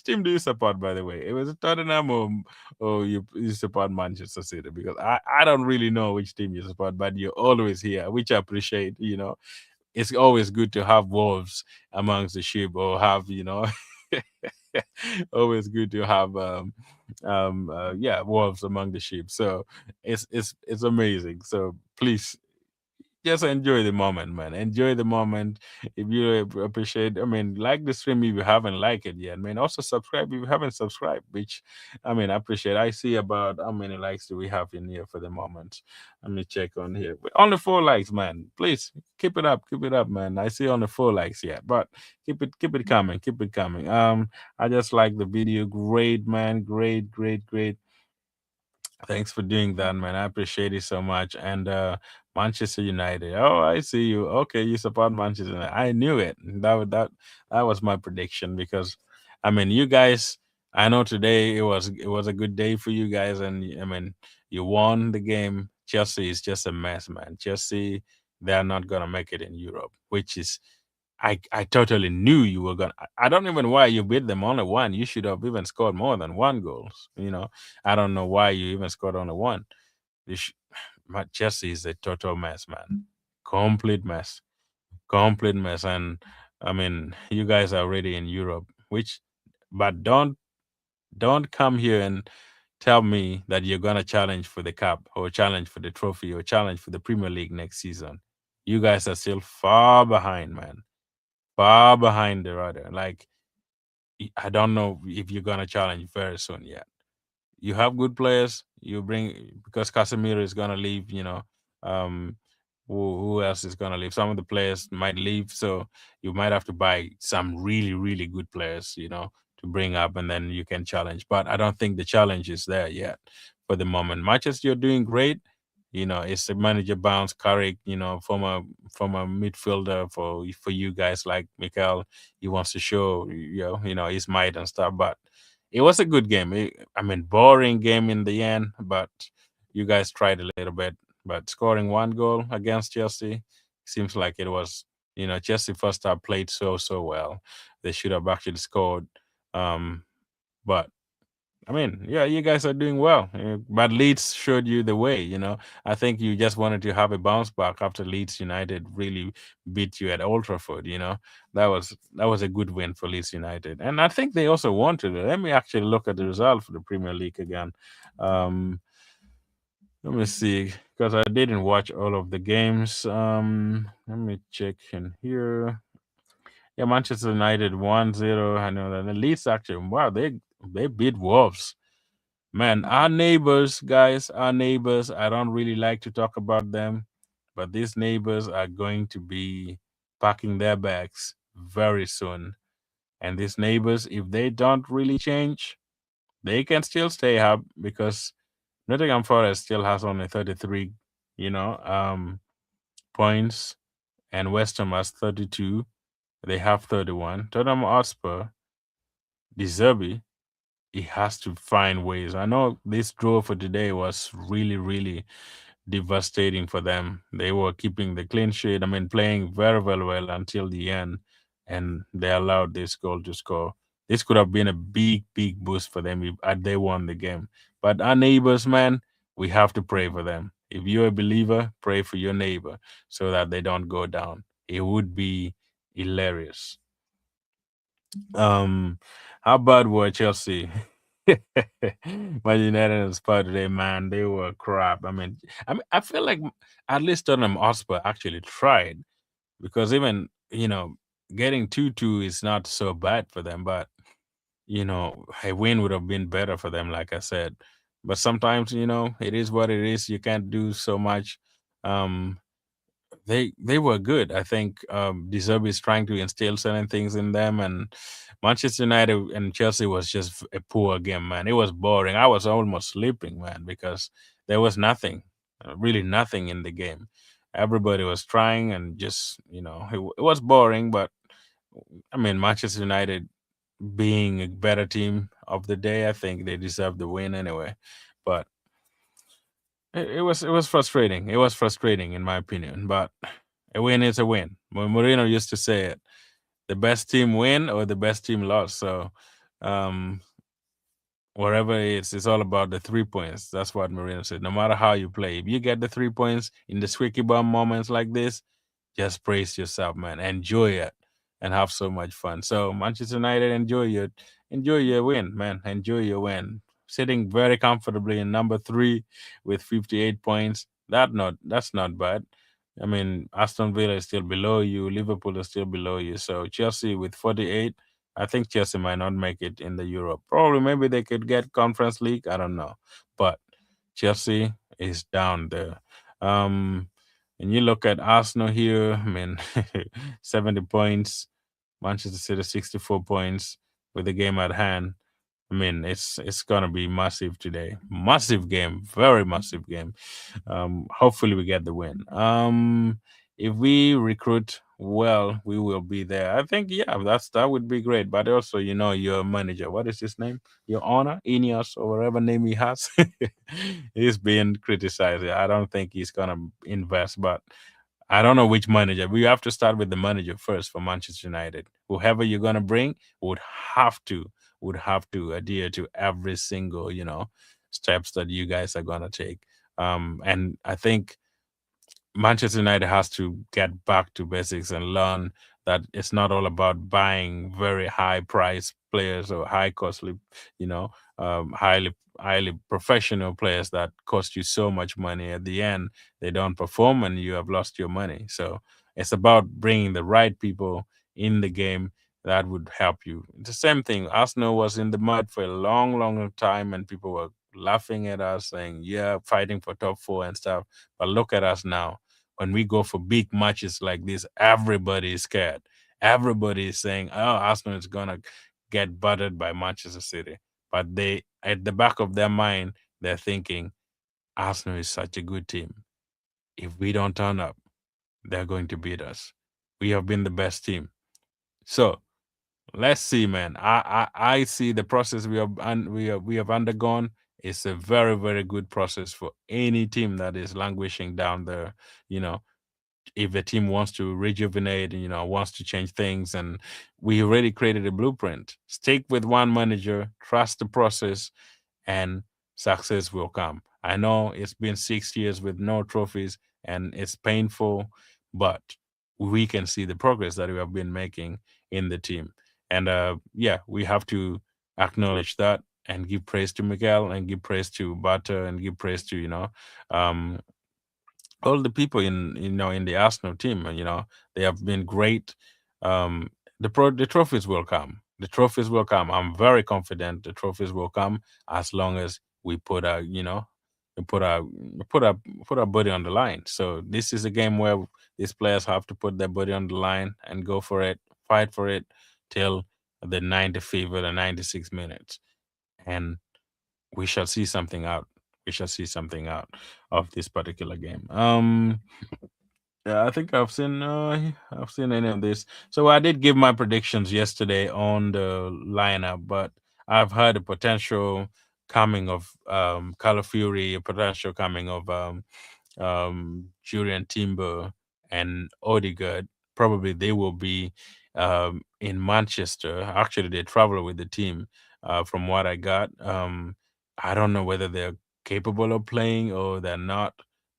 team do you support, by the way? It was Tottenham, or you support Manchester City, because I don't really know which team you support, but you're always here, which I appreciate. It's always good to have wolves amongst the sheep, or have always good to have yeah, wolves among the sheep. So it's amazing. So please just enjoy the moment, man. Enjoy the moment. If you appreciate, I mean, like the stream if you haven't liked it yet, man. Also subscribe if you haven't subscribed, which I appreciate. I see about how many likes do we have in here for the moment. Let me check on here. Only 4 likes, man. Please keep it up, man. I see only 4 likes yet, but keep it coming, keep it coming. I just like the video. Great, man. Great, great, great. Thanks for doing that, man. I appreciate it so much. And Manchester United. Oh, I see you. Okay, you support Manchester United. I knew it. That was my prediction, because you guys, I know today it was a good day for you guys, and you won the game. Chelsea is just a mess, man. Chelsea, they're not gonna make it in Europe, which is I totally knew you were gonna. I don't even why you beat them only one. You should have even scored more than one goals. I don't know why you even scored only one. You sh- but Chelsea is a total mess, man. Complete mess. Complete mess. And you guys are already in Europe, but don't come here and tell me that you're gonna challenge for the cup, or challenge for the trophy, or challenge for the Premier League next season. You guys are still far behind, man. Far behind the radar. Like, I don't know if you're gonna challenge very soon yet. You have good players. You bring, because Casemiro is gonna leave. Um, who else is gonna leave? Some of the players might leave, so you might have to buy some really really good players. To bring up, and then you can challenge. But I don't think the challenge is there yet for the moment. Much as you're doing great, it's the manager Bounce Carrick. Former midfielder for you guys, like Mikel. He wants to show his might and stuff, but it was a good game. Boring game in the end, but you guys tried a little bit. But scoring one goal against Chelsea seems like it was, Chelsea first half played so well. They should have actually scored. Um, but yeah, you guys are doing well. But Leeds showed you the way. I think you just wanted to have a bounce back after Leeds United really beat you at Old Trafford. That was a good win for Leeds United, and I think they also wanted it. Let me actually look at the result for the Premier League again. Um, Let me see, because I didn't watch all of the games. Let me check in here. Yeah, Manchester United 1-0. I know that the Leeds actually, wow, they beat Wolves. Man, our neighbors, guys, our neighbors, I don't really like to talk about them, but these neighbors are going to be packing their bags very soon. And these neighbors, if they don't really change, they can still stay up, because Nottingham Forest still has only 33, you know, um, points, and West Ham has 32. They have 31. Tottenham Hotspur, De Zerbi, he has to find ways. I know this draw for today was really, really devastating for them. They were keeping the clean sheet. Playing very, very well until the end, and they allowed this goal to score. This could have been a big, big boost for them if they won the game. But our neighbors, man, we have to pray for them. If you're a believer, pray for your neighbor so that they don't go down. It would be hilarious. Um, how bad were Chelsea? Man United and Spurs today, man, they were crap. I feel like at least Tottenham Hotspur actually tried because even getting 2-2 is not so bad for them, but a win would have been better for them, like I said. But sometimes, it is what it is. You can't do so much. Um, they were good. I think De Zerbi is trying to instill certain things in them, and Manchester United and Chelsea was just a poor game, man. It was boring. I was almost sleeping, man, because there was nothing, really nothing in the game. Everybody was trying, and just it was boring. But I mean, Manchester United being a better team of the day, I think they deserve the win anyway. But it was frustrating. It was frustrating in my opinion. But a win is a win. Mourinho used to say it: the best team win or the best team lost. So, um, whatever it is, it's all about the 3 points. That's what Mourinho said. No matter how you play, if you get the 3 points in the squeaky bum moments like this, just brace yourself, man. Enjoy it and have so much fun. So Manchester United, enjoy your win, man. Enjoy your win. Sitting very comfortably in number 3 with 58 points. That's not bad. I mean, Aston Villa is still below you. Liverpool is still below you. So Chelsea with 48. I think Chelsea might not make it in the Europe. Probably maybe they could get Conference League. I don't know. But Chelsea is down there. Um, and you look at Arsenal here, I mean, 70 points, Manchester City 64 points with the game at hand. I mean, it's gonna be massive today. Massive game, very massive game. Hopefully we get the win. If we recruit well, we will be there. I think that would be great. But also, your manager, what is his name? Your honor, Ineos or whatever name he has, he's being criticized. I don't think he's gonna invest, but I don't know which manager. We have to start with the manager first for Manchester United. Whoever you're gonna bring would have to adhere to every single steps that you guys are gonna take. And I think Manchester United has to get back to basics and learn that it's not all about buying very high price players or high costly, highly professional players that cost you so much money. At the end, they don't perform and you have lost your money. So it's about bringing the right people in the game that would help you. The same thing. Arsenal was in the mud for a long, long time, and people were laughing at us, saying, "Yeah, fighting for top 4 and stuff." But look at us now. When we go for big matches like this, everybody is scared. Everybody is saying, "Oh, Arsenal is gonna get buttered by Manchester City." But they, at the back of their mind, they're thinking, Arsenal is such a good team. If we don't turn up, they're going to beat us. We have been the best team. So let's see, man. I see the process we have undergone. It's a very, very good process for any team that is languishing down there. You know, if the team wants to rejuvenate, wants to change things, and we already created a blueprint. Stick with one manager, trust the process, and success will come. I know it's been 6 years with no trophies and it's painful, but we can see the progress that we have been making in the team. And yeah, we have to acknowledge that and give praise to Miguel and give praise to Butter and give praise to, um, all the people in the Arsenal team, and they have been great. Um, the trophies will come. The trophies will come. I'm very confident the trophies will come as long as we put our we put our put our body on the line. So this is a game where these players have to put their body on the line and go for it, fight for it till the 95th or the 96 minutes, and we shall see something out. We shall see something out of this particular game. Yeah, I think I've seen any of this. So I did give my predictions yesterday on the lineup, but I've heard a potential coming of Fury, a potential coming of Julian Timber and Odegaard. Probably they will be in Manchester. Actually, they travel with the team. From what I got, I don't know whether they're capable of playing or they're not.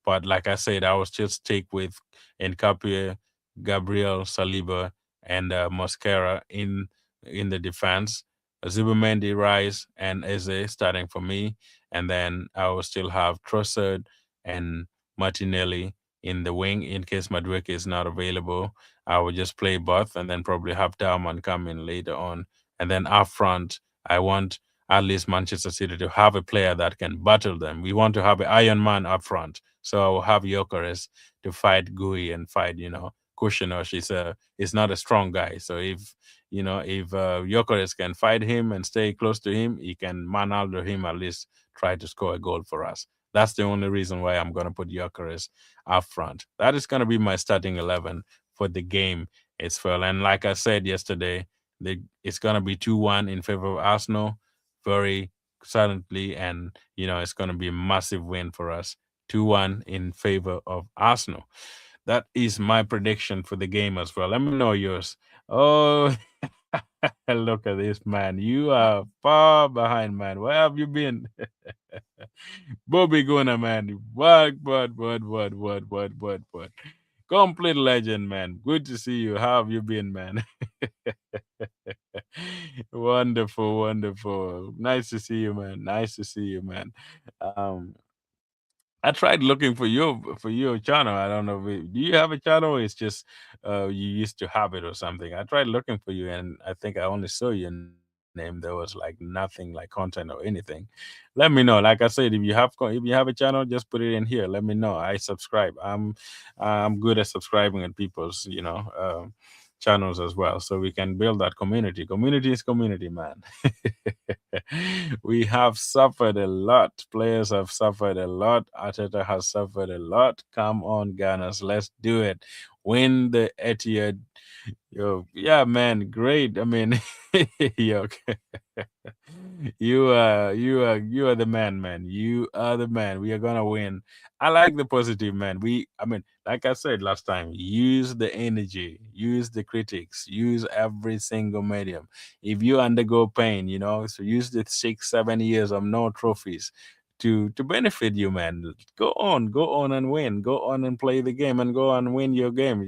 But like I said, I was just stick with Nkapie, Gabriel Saliba, and Mosquera in the defense. Zubimendi, Rice, and Eze starting for me, and then I will still have Trossard and Martinelli in the wing in case Madrid is not available. I will just play both and then probably have Dauman come in later on. And then up front, I want at least Manchester City to have a player that can battle them. We want to have an Iron Man up front. So I will have Jokeres to fight Gui and fight, Kushinosh is not a strong guy. So if Jokeres can fight him and stay close to him, he can manhandle him, at least try to score a goal for us. That's the only reason why I'm going to put Jokeres up front. That is going to be my starting 11 for the game as well. And like I said yesterday, it's going to be 2-1 in favor of Arsenal very silently. And, it's going to be a massive win for us. 2-1 in favor of Arsenal. That is my prediction for the game as well. Let me know yours. Oh, look at this, man. You are far behind, man. Where have you been? Bobby Gunnar, man. What? Complete legend, man. Good to see you. How have you been, man? Wonderful, wonderful. Nice to see you, man. Nice to see you, man. Um, I tried looking for your channel. I don't know. Do you have a channel? Or it's just you used to have it or something. I tried looking for you, and I think I only saw your name. There was like nothing like content or anything. Let me know. Like I said, if you have a channel, just put it in here. Let me know. I subscribe. I'm good at subscribing at people's channels as well, so we can build that community. Community is community, man. We have suffered a lot. Players have suffered a lot. Arteta has suffered a lot. Come on, Gunners, let's do it. Win the Etihad. Yo, yeah, man, great. I mean, yo, you are the man. You are the man. We are gonna win. I like the positive, man. I mean, like I said last time, use the energy, use the critics, use every single medium. If you undergo pain, so use the 6, 7 years of no trophies to benefit you, man. Go on and win. Go on and play the game and go on win your game.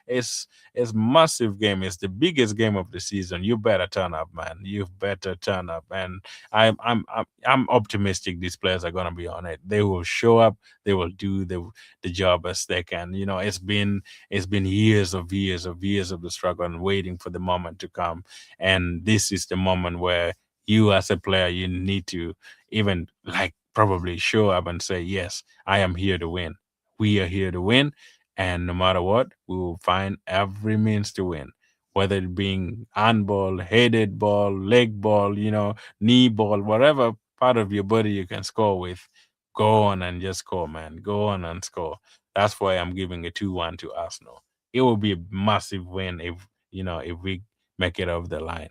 It's massive game. It's the biggest game of the season. You better turn up, man. You better turn up. And I'm optimistic these players are gonna be on it. They will show up. They will do the job as they can. It's been years of the struggle and waiting for the moment to come. And this is the moment where you as a player you need to even like probably show up and say, yes, I am here to win. We are here to win. And no matter what, we will find every means to win, whether it being handball, headed ball, leg ball, knee ball, whatever part of your body you can score with. Go on and just score, man. Go on and score. That's why I'm giving a 2-1 to Arsenal. It will be a massive win if we make it over the line.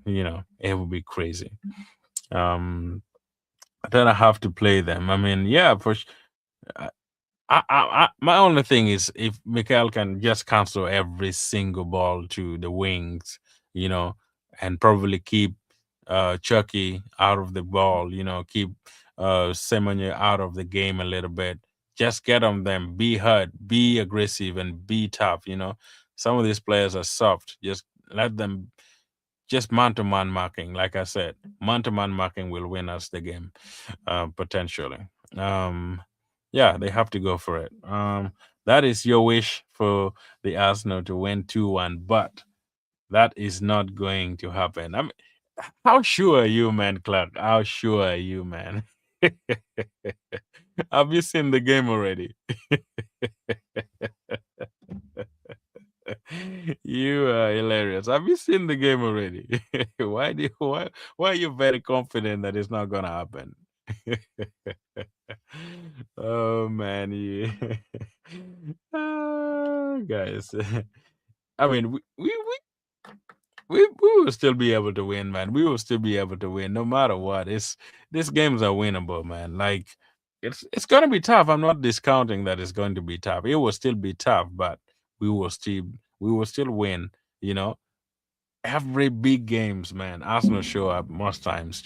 It will be crazy. Um, then I have to play them. I mean, yeah, my only thing is if Mikael can just cancel every single ball to the wings, you know, and probably keep Chucky out of the ball, keep Semenyo out of the game a little bit. Just get on them, be hurt, be aggressive, and be tough. Some of these players are soft. Just let them just man-to-man marking. Like I said, man-to-man marking will win us the game potentially. Um, yeah, they have to go for it. That is your wish for the Arsenal to win 2-1, but that is not going to happen. I mean, how sure are you, man, Clark? How sure are you, man? Have you seen the game already? You are hilarious. Have you seen the game already? Why are you very confident that it's not gonna happen? Oh man, you guys. I mean, we will still be able to win, man. We will still be able to win no matter what. These games are winnable, man. Like it's gonna be tough. I'm not discounting that it's going to be tough. It will still be tough, but we will still we will still win. you know, every big games, man, Arsenal show up most times,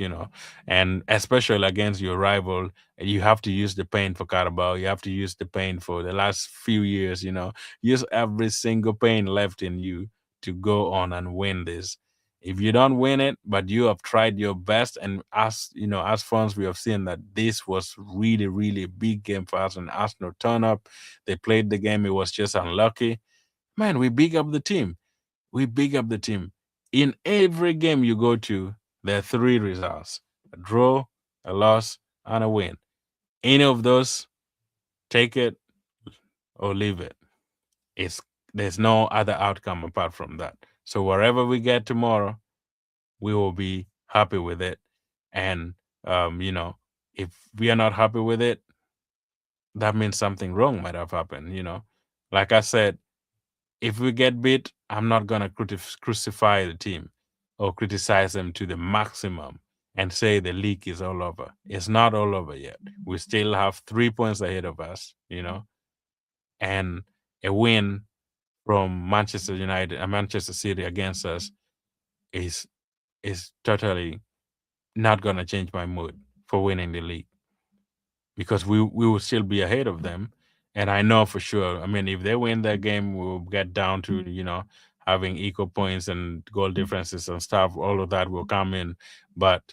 and especially against your rival, you have to use the pain for Carabao. You have to use the pain for the last few years, use every single pain left in you to go on and win this. If you don't win it, but you have tried your best, and as fans, we have seen that this was really, really a big game for us, and Arsenal turn up. They played the game. It was just unlucky. Man, we big up the team. We big up the team. In every game you go to, there are three results: a draw, a loss, and a win. Any of those, take it or leave it. It's There's no other outcome apart from that. So wherever we get tomorrow, we will be happy with it. And if we are not happy with it, that means something wrong might have happened. Like I said, if we get beat, I'm not gonna crucify the team or criticize them to the maximum and say the league is all over. It's not all over yet. We still have 3 points ahead of us, and a win from Manchester United and Manchester City against us is is totally not gonna change my mood for winning the league, because we will still be ahead of them. And I know for sure, I mean, if they win that game, we'll get down to, having equal points and goal differences and stuff. All of that will come in. But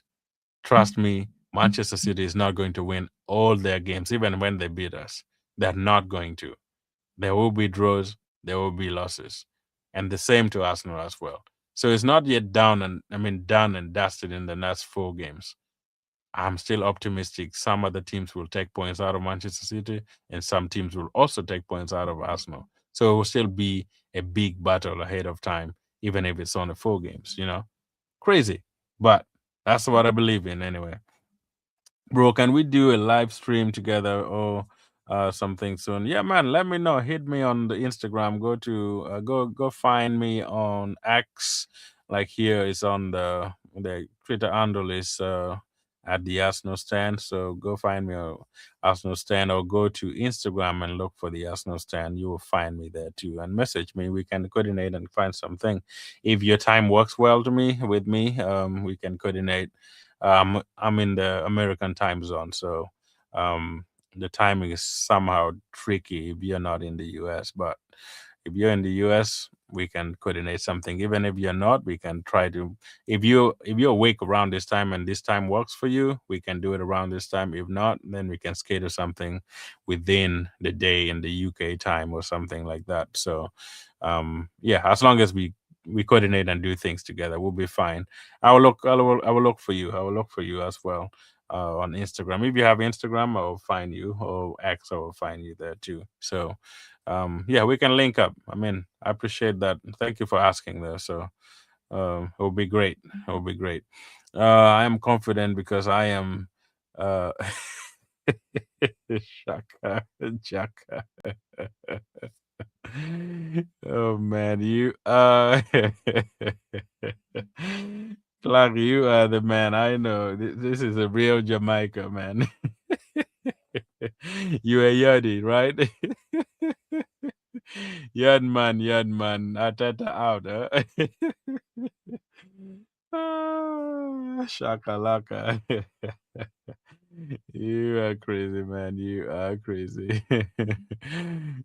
trust me, Manchester City is not going to win all their games, even when they beat us. They're not going to. There will be draws, there will be losses. And the same to Arsenal as well. So it's not yet done and dusted in the next 4 games. I'm still optimistic. Some other teams will take points out of Manchester City, and some teams will also take points out of Arsenal. So it will still be a big battle ahead of time, even if it's only 4 games. Crazy. But that's what I believe in anyway. Bro, can we do a live stream together or something soon? Yeah, man, let me know. Hit me on the Instagram. Go find me on X. Like here is on the Twitter handle is at the Arsenal stand. So go find me on Arsenal stand, or go to Instagram and look for the Arsenal stand. You will find me there too. And message me. We can coordinate and find something. If your time works well to me with me, we can coordinate. I'm in the American time zone, so um, the timing is somehow tricky if you're not in the US. But if you're in the US, we can coordinate something. Even if you're not, we can try to. If you're awake around this time and this time works for you, we can do it around this time. If not, then we can schedule something within the day in the UK time or something like that. So, yeah, as long as we coordinate and do things together, we'll be fine. I will look for you. I will look for you as well on Instagram. If you have Instagram, I will find you, or X, I will find you there too. So, yeah, we can link up. I mean, I appreciate that. Thank you for asking there. So, it will be great. It will be great. I am confident because I am. Uh, Shaka, Jaka. Oh man, you Clark, you are the man. I know. This is a real Jamaica, man. You a yardie, right? Yard man. Arteta out, huh? Shakalaka. You are crazy, man. You are crazy.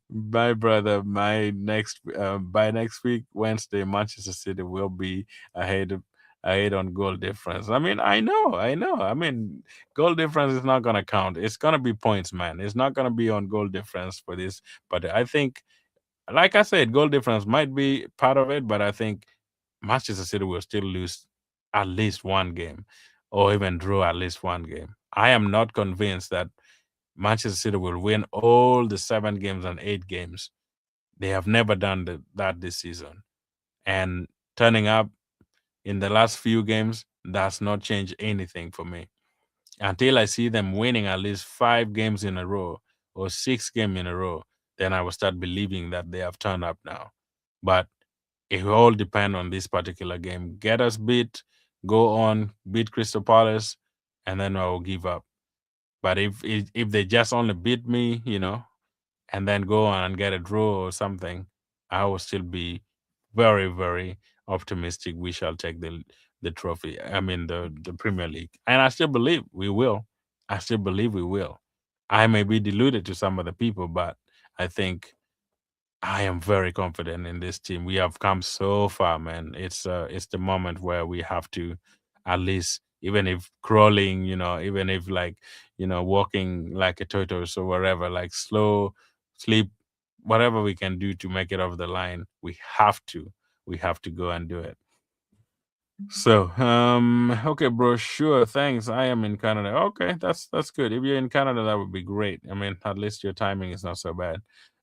My brother, my next by next week, Wednesday, Manchester City will be ahead ahead on goal difference. I mean, I know. I mean, goal difference is not gonna count. It's gonna be points, man. It's not gonna be on goal difference for this. But I think, like I said, goal difference might be part of it, but I think Manchester City will still lose at least one game or even draw at least one game. I am not convinced that Manchester City will win all the 7 games and 8 games. They have never done that this season. And turning up in the last few games does not change anything for me. Until I see them winning at least 5 games in a row or 6 games in a row, then I will start believing that they have turned up now. But it will all depend on this particular game. Get us beat, go on, beat Crystal Palace, and then I will give up. But if they just only beat me, and then go on and get a draw or something, I will still be very, very optimistic we shall take the trophy. I mean the Premier League, and I still believe we will. I still believe we will. I may be deluded to some of the people, but I think I am very confident in this team. We have come so far, man. It's the moment where we have to, at least, even if crawling, even if like, walking like a tortoise or whatever, like slow sleep, whatever we can do to make it off the line, we have to go and do it. So, okay, bro, sure, thanks. I am in Canada. Okay, that's good. If you're in Canada, that would be great. I mean, at least your timing is not so bad.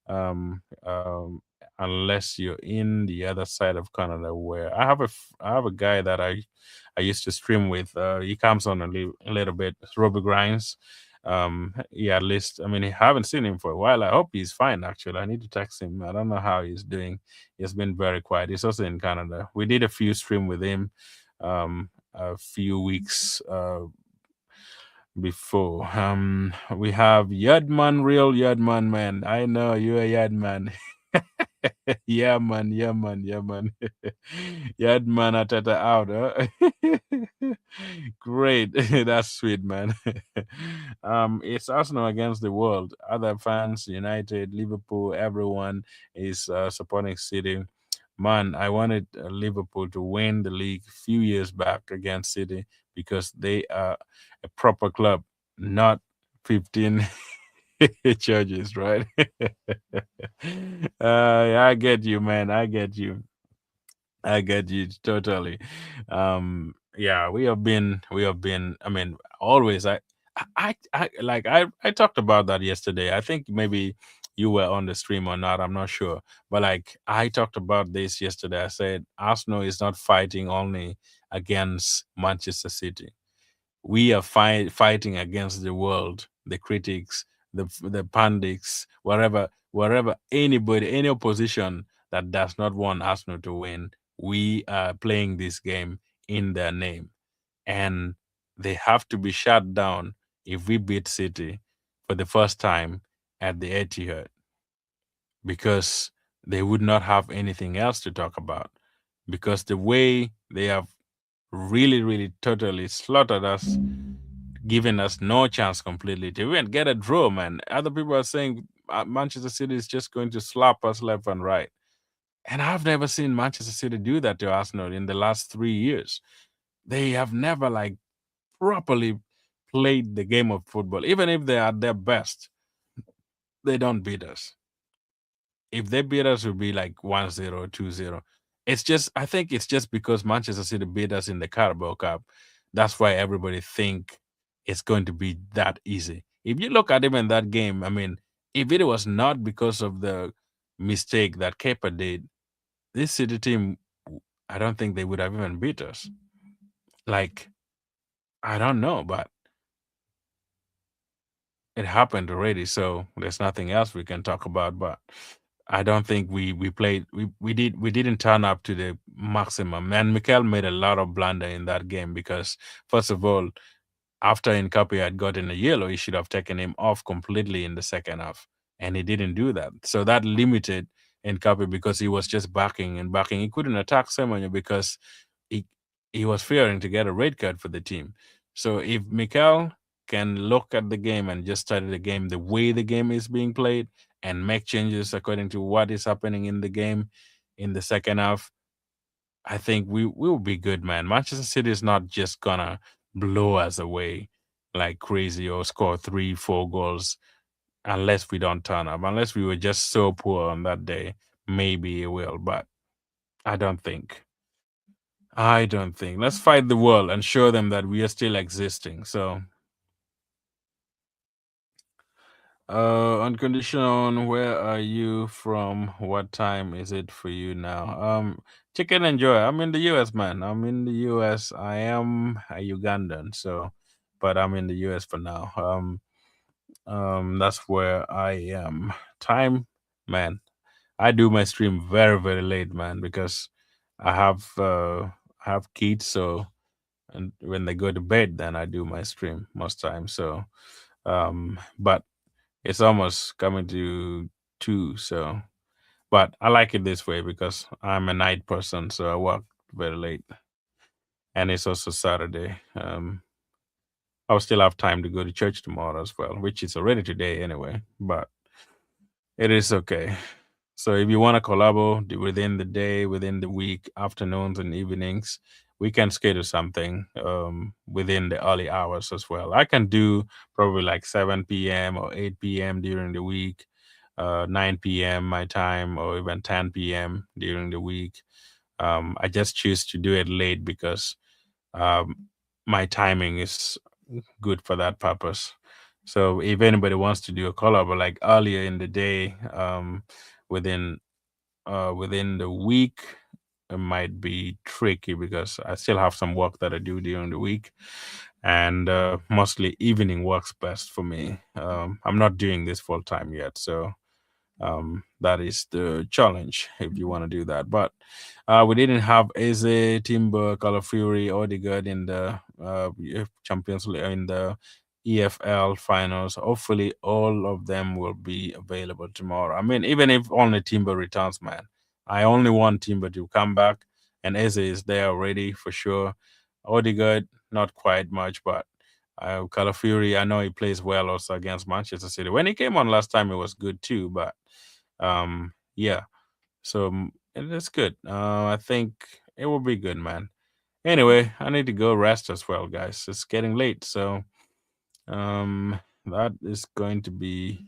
Um, um, unless you're in the other side of Canada, where I have a guy that I used to stream with. He comes on a little bit. It's Robbie Grimes. Yeah, at least I mean, I haven't seen him for a while. I hope he's fine. Actually, I need to text him. I don't know how he's doing. He's been very quiet. He's also in Canada. We did a few stream with him a few weeks before. We have Yadman, real Yadman, man. I know you're a Yadman. Yeah, man. Yeah, man. Yeah, man. Yadman Ateta out, huh? Great. That's sweet, man. It's Arsenal against the world. Other fans, United, Liverpool, everyone is supporting City. Man, I wanted Liverpool to win the league a few years back against City because they are a proper club, not 15 charges, right? I get you, man. I get you. I get you totally. Yeah, we have been. I mean, always. I talked about that yesterday. I think maybe you were on the stream or not. I'm not sure, but like I talked about this yesterday. I said Arsenal is not fighting only against Manchester City. We are fighting against the world, the critics, the pundits, wherever anybody, any opposition that does not want Arsenal to win. We are playing this game in their name, and they have to be shut down if we beat City for the first time at the Etihad, because they would not have anything else to talk about, because the way they have really, really totally slaughtered us, giving us no chance completely to even get a draw, man. Other people are saying Manchester City is just going to slap us left and right. And I've never seen Manchester City do that to Arsenal in the last 3 years. They have never like properly played the game of football. Even if they are at their best, they don't beat us. If they beat us, it would be like 1-0, 2-0. It's just, I think it's just because Manchester City beat us in the Carabao Cup. That's why everybody think it's going to be that easy. If you look at even that game, I mean, if it was not because of the mistake that Kepa did, this City team, I don't think they would have even beat us. Like, I don't know, but it happened already, so there's nothing else we can talk about. But I don't think we played we didn't turn up to the maximum. And Mikel made a lot of blunder in that game because first of all, after Nkapie had gotten a yellow, he should have taken him off completely in the second half. And he didn't do that. So that limited Nkapie because he was just backing and backing. He couldn't attack Semenyo because he he was fearing to get a red card for the team. So if Mikel can look at the game and just study the game the way the game is being played and make changes according to what is happening in the game in the second half, I think we will be good, man. Manchester City is not just gonna blow us away like crazy or score 3, 4 goals unless we don't turn up. Unless we were just so poor on that day, maybe it will, but I don't think. I don't think. Let's fight the world and show them that we are still existing. So, unconditional, where are you from? What time is it for you now? Chicken and Joy. I'm in the US, man. I'm in the US. I am a Ugandan, so but I'm in the US for now. That's where I am. Time, man. I do my stream very, very late, man, because I have kids, so and when they go to bed, then I do my stream most times. So, but it's almost coming to 2, so But I like it this way because I'm a night person, so I work very late, and it's also Saturday. I'll still have time to go to church tomorrow as well, which is already today anyway. But it is okay. So if you want to collabo within the day, within the week, afternoons and evenings, we can schedule something within the early hours as well. I can do probably like 7 p.m. or 8 p.m. during the week, 9 p.m. my time, or even 10 p.m. during the week. I just choose to do it late because um, my timing is good for that purpose. So if anybody wants to do a collab like earlier in the day, within within the week, it might be tricky because I still have some work that I do during the week, and mostly evening works best for me. I'm not doing this full time yet, so that is the challenge if you want to do that. But we didn't have Eze, Timber, Fury, Odegaard in the Champions League in the EFL finals. Hopefully, all of them will be available tomorrow. I mean, even if only Timber returns, man, I only want Timber to come back, and Eze is there already for sure. Odegaard, not quite much, but Fury, I know he plays well also against Manchester City. When he came on last time, it was good too, but yeah, so it's good. I think it will be good, man. Anyway, I need to go rest as well, guys. It's getting late, so that is going to be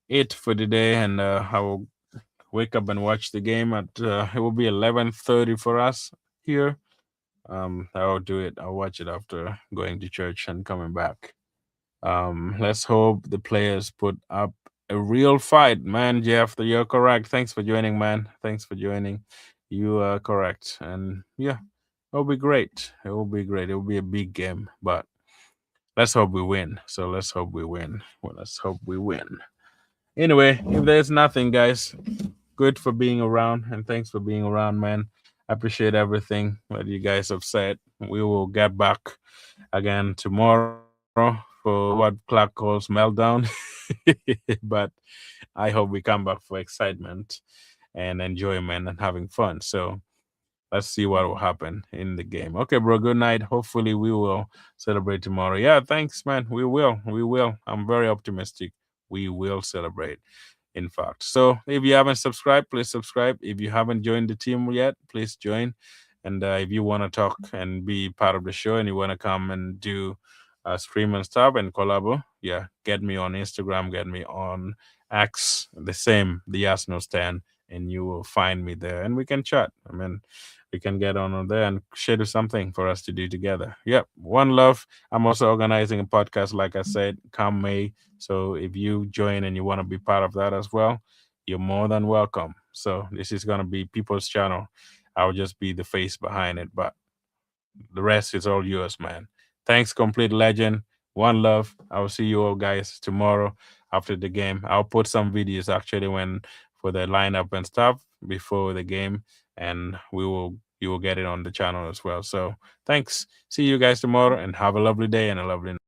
it for today, and I will wake up and watch the game at it will be 11:30 for us here. I will do it. I'll watch it after going to church and coming back. Let's hope the players put up a real fight, man. Jeff, you're correct. Thanks for joining, man. Thanks for joining. You are correct, and yeah, it'll be great. It will be great. It will be a big game, but let's hope we win. So let's hope we win. Well, let's hope we win. Anyway, if there's nothing, guys, good for being around, and thanks for being around, man. I appreciate everything that you guys have said. We will get back again tomorrow for what Clark calls meltdown. But I hope we come back for excitement and enjoyment and having fun. So let's see what will happen in the game. Okay, bro. Good night. Hopefully, we will celebrate tomorrow. Yeah, thanks, man. We will. We will. I'm very optimistic. We will celebrate, in fact. So if you haven't subscribed, please subscribe. If you haven't joined the team yet, please join. And if you want to talk and be part of the show and you want to come and do stream and stuff and collabo, yeah, get me on Instagram, get me on X, the same, the Arsenal stand, and you will find me there and we can chat. I mean, we can get on there and schedule something for us to do together. Yep. One love. I'm also organizing a podcast, like I said, come May. So if you join and you want to be part of that as well, you're more than welcome. So this is going to be people's channel. I'll just be the face behind it, but the rest is all yours, man. Thanks, complete legend. One love. I will see you all guys tomorrow after the game. I'll put some videos actually when for the lineup and stuff before the game, and you will get it on the channel as well. So thanks. See you guys tomorrow and have a lovely day and a lovely night.